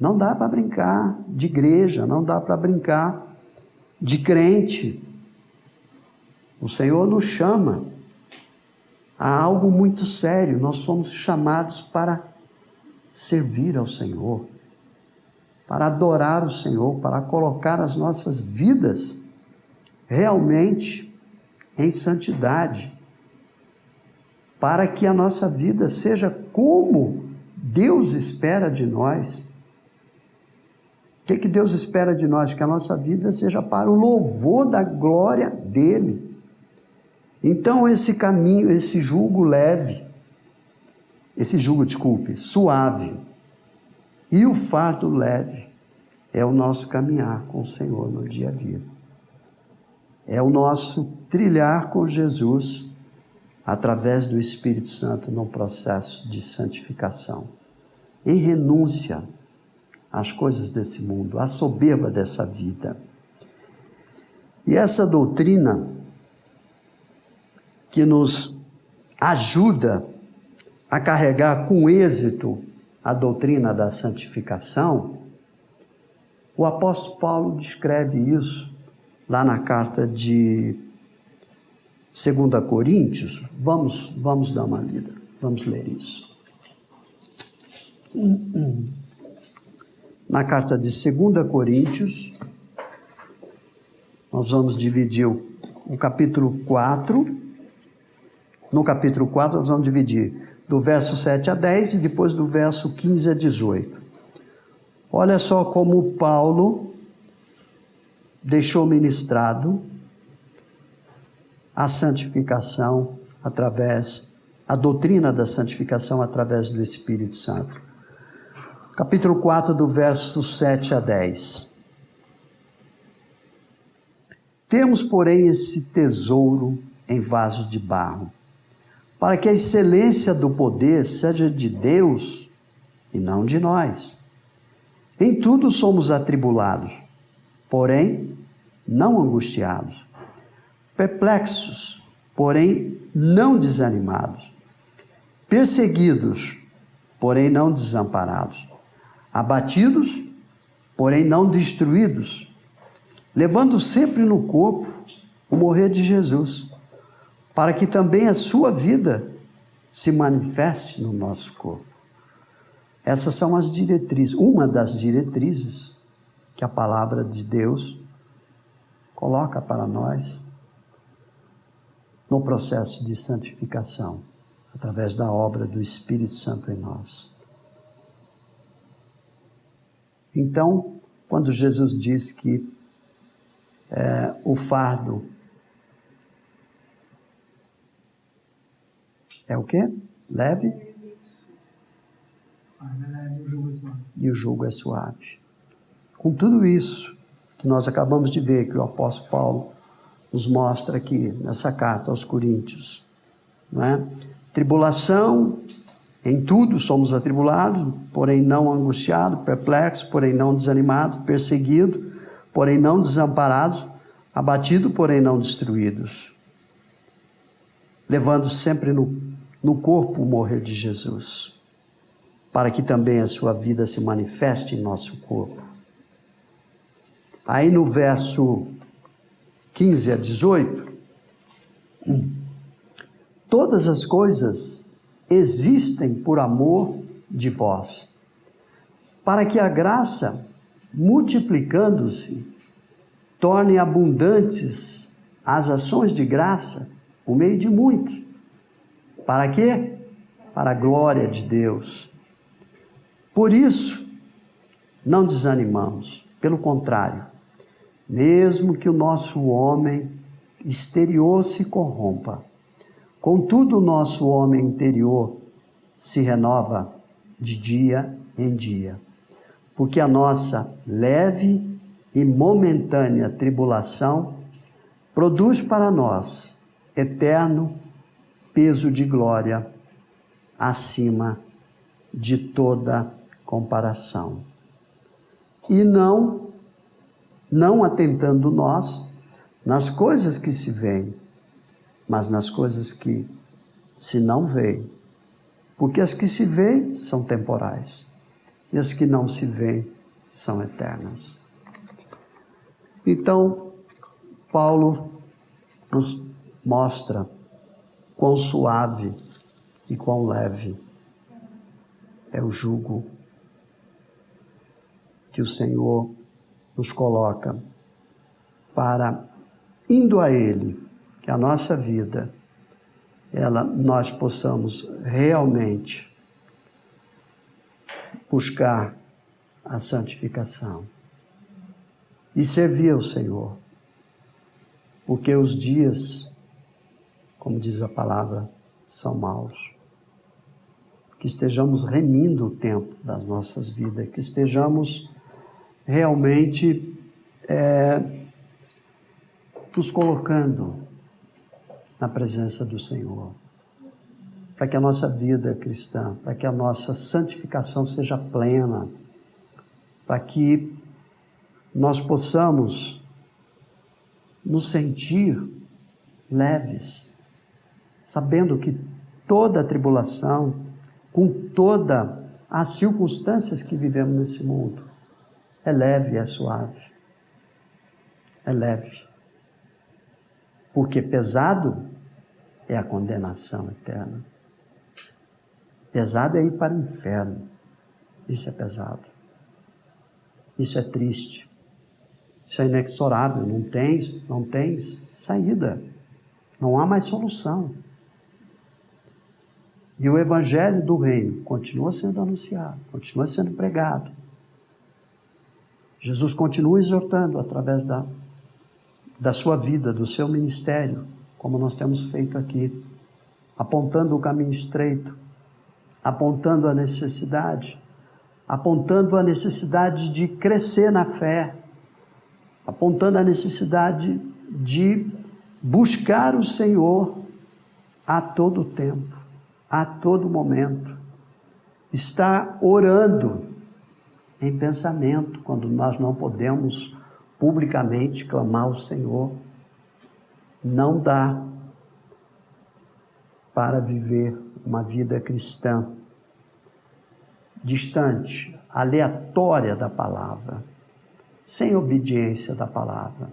Não dá para brincar de igreja, não dá para brincar de crente. O Senhor nos chama a algo muito sério. Nós somos chamados para servir ao Senhor, para adorar o Senhor, para colocar as nossas vidas realmente em santidade, para que a nossa vida seja como Deus espera de nós. O que Deus espera de nós? Que a nossa vida seja para o louvor da glória dEle. Então esse caminho, esse jugo leve, suave, e o fardo leve é o nosso caminhar com o Senhor no dia a dia. É o nosso trilhar com Jesus através do Espírito Santo num processo de santificação, em renúncia às coisas desse mundo, à soberba dessa vida. E essa doutrina que nos ajuda a carregar com êxito a doutrina da santificação, o apóstolo Paulo descreve isso lá na carta de 2 Coríntios. Vamos dar uma lida, vamos ler isso. Na carta de 2 Coríntios, nós vamos dividir o capítulo 4. No capítulo 4, nós vamos dividir do verso 7 a 10 e depois do verso 15 a 18. Olha só como Paulo deixou ministrado a santificação a doutrina da santificação através do Espírito Santo. capítulo 4, do verso 7 a 10. Temos, porém, esse tesouro em vasos de barro, para que a excelência do poder seja de Deus e não de nós. Em tudo somos atribulados, porém não angustiados, perplexos, porém não desanimados, perseguidos, porém não desamparados, abatidos, porém não destruídos, levando sempre no corpo o morrer de Jesus, para que também a sua vida se manifeste no nosso corpo. Essas são as diretrizes, uma das diretrizes que a palavra de Deus coloca para nós no processo de santificação, através da obra do Espírito Santo em nós. Então, quando Jesus diz que o fardo é o quê? Leve? E o jugo é suave. Com tudo isso que nós acabamos de ver, que o apóstolo Paulo nos mostra aqui, nessa carta aos Coríntios, não é? Tribulação, em tudo somos atribulados, porém não angustiados, perplexos, porém não desanimados, perseguidos, porém não desamparados, abatidos, porém não destruídos, levando sempre no corpo o morrer de Jesus, para que também a sua vida se manifeste em nosso corpo. Aí no verso 15 a 18, todas as coisas existem por amor de vós, para que a graça, multiplicando-se, torne abundantes as ações de graça por meio de muitos. Para quê? Para a glória de Deus. Por isso, não desanimamos, pelo contrário, mesmo que o nosso homem exterior se corrompa, contudo o nosso homem interior se renova de dia em dia, porque a nossa leve e momentânea tribulação produz para nós eterno peso de glória acima de toda comparação. E não atentando nós nas coisas que se veem, mas nas coisas que se não veem. Porque as que se veem são temporais, e as que não se veem são eternas. Então, Paulo nos mostra quão suave e quão leve é o jugo que o Senhor nos coloca para, indo a Ele, que a nossa vida, nós possamos realmente buscar a santificação e servir ao Senhor, porque os dias, como diz a palavra, são maus. Que estejamos remindo o tempo das nossas vidas, que estejamos realmente nos colocando na presença do Senhor, para que a nossa vida cristã, para que a nossa santificação seja plena, para que nós possamos nos sentir leves, sabendo que toda a tribulação, com todas as circunstâncias que vivemos nesse mundo, é leve, é suave, é leve, porque pesado é a condenação eterna, pesado é ir para o inferno, isso é pesado, isso é triste, isso é inexorável, não tem saída, não há mais solução. E o evangelho do reino continua sendo anunciado, continua sendo pregado. Jesus continua exortando através da sua vida, do seu ministério, como nós temos feito aqui, apontando o caminho estreito, apontando a necessidade apontando a necessidade de crescer na fé, apontando a necessidade de buscar o Senhor a todo tempo, a todo momento. Estar orando em pensamento, quando nós não podemos publicamente clamar ao Senhor. Não dá para viver uma vida cristã distante, aleatória da palavra, sem obediência da palavra.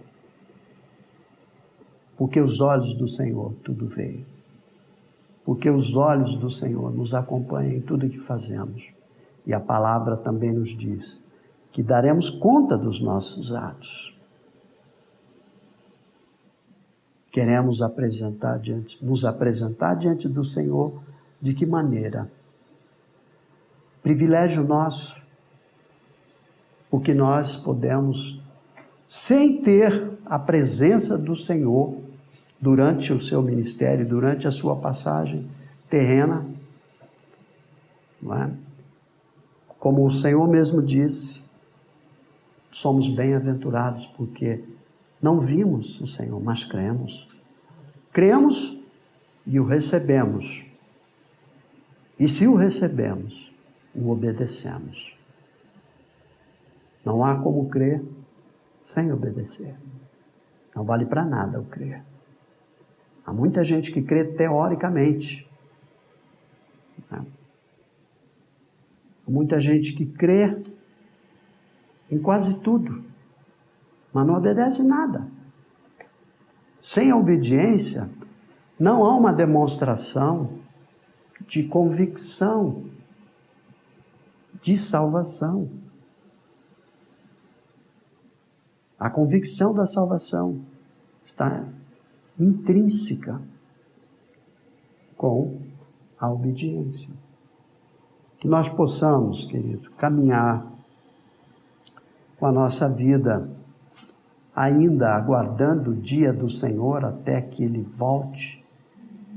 Porque os olhos do Senhor tudo veem. Porque os olhos do Senhor nos acompanham em tudo que fazemos. E a palavra também nos diz que daremos conta dos nossos atos. Queremos nos apresentar diante do Senhor de que maneira? Privilégio nosso, porque nós podemos, sem ter a presença do Senhor durante o seu ministério, durante a sua passagem terrena, não é? Como o Senhor mesmo disse, somos bem-aventurados porque não vimos o Senhor, mas cremos. Cremos e o recebemos. E se o recebemos, o obedecemos. Não há como crer sem obedecer. Não vale para nada o crer. Há muita gente que crê teoricamente. Há muita gente que crê em quase tudo, mas não obedece nada. Sem a obediência, não há uma demonstração de convicção, de salvação. A convicção da salvação está intrínseca com a obediência. Que nós possamos, querido, caminhar com a nossa vida, ainda aguardando o dia do Senhor até que Ele volte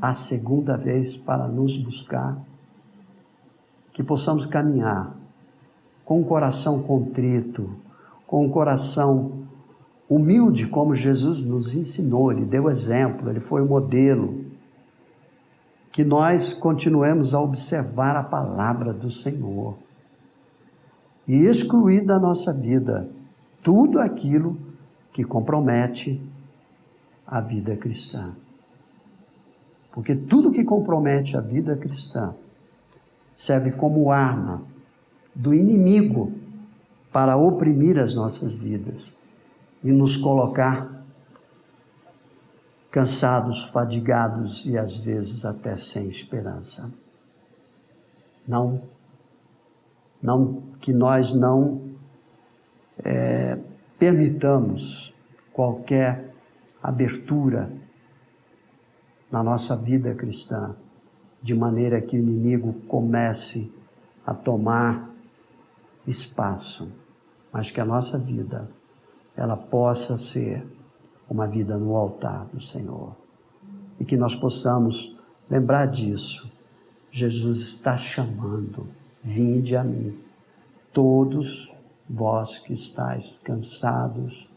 a segunda vez para nos buscar. Que possamos caminhar com o coração contrito, com o coração humilde, como Jesus nos ensinou. Ele deu exemplo, Ele foi o modelo. Que nós continuemos a observar a palavra do Senhor e excluir da nossa vida tudo aquilo que compromete a vida cristã. Porque tudo que compromete a vida cristã serve como arma do inimigo para oprimir as nossas vidas e nos colocar cansados, fadigados e às vezes até sem esperança. Que nós não permitamos qualquer abertura na nossa vida cristã, de maneira que o inimigo comece a tomar espaço, mas que a nossa vida, ela possa ser uma vida no altar do Senhor. E que nós possamos lembrar disso. Jesus está chamando, vinde a mim, todos vós que estáis cansados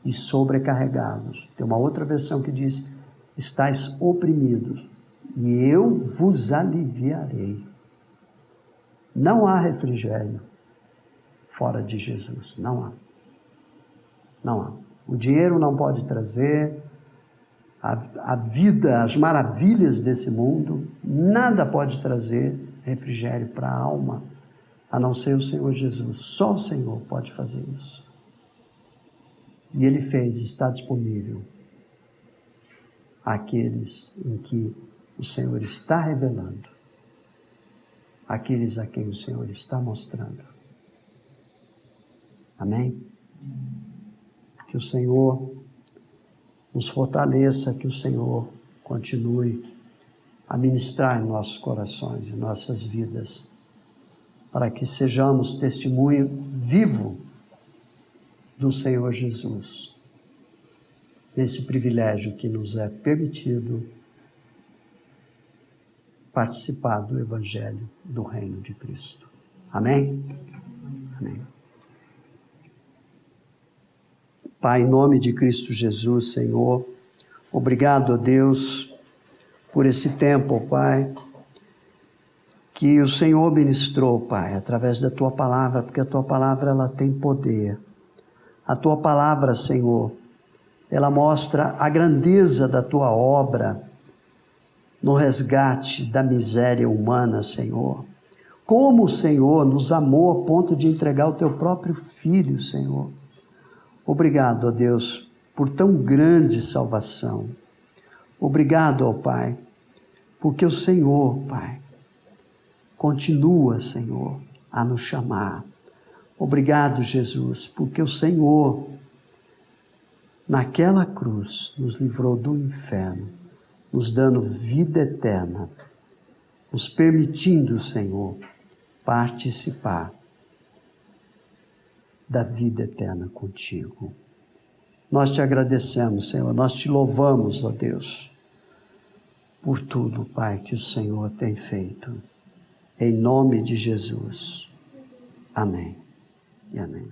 e sobrecarregados. Tem uma outra versão que diz, estáis oprimidos, e eu vos aliviarei. Não há refrigério fora de Jesus, não há. Não há. O dinheiro não pode trazer a vida, as maravilhas desse mundo, nada pode trazer refrigério para a alma, a não ser o Senhor Jesus. Só o Senhor pode fazer isso. E Ele fez, está disponível àqueles em que o Senhor está revelando, àqueles a quem o Senhor está mostrando. Amém? Que o Senhor nos fortaleça, que o Senhor continue a ministrar em nossos corações, em nossas vidas, para que sejamos testemunho vivo do Senhor Jesus, nesse privilégio que nos é permitido participar do Evangelho do Reino de Cristo. Amém? Amém. Pai, em nome de Cristo Jesus, Senhor, obrigado, ó Deus, por esse tempo, ó Pai, que o Senhor ministrou, Pai, através da Tua palavra, porque a Tua palavra, ela tem poder. A Tua palavra, Senhor, ela mostra a grandeza da Tua obra no resgate da miséria humana, Senhor. Como o Senhor nos amou a ponto de entregar o Teu próprio Filho, Senhor. Obrigado, ó Deus, por tão grande salvação. Obrigado, ó Pai, porque o Senhor, Pai, continua, Senhor, a nos chamar. Obrigado, Jesus, porque o Senhor, naquela cruz, nos livrou do inferno, nos dando vida eterna, nos permitindo, Senhor, participar da vida eterna contigo. Nós te agradecemos, Senhor, nós te louvamos, ó Deus, por tudo, Pai, que o Senhor tem feito. Em nome de Jesus. Amém e amém.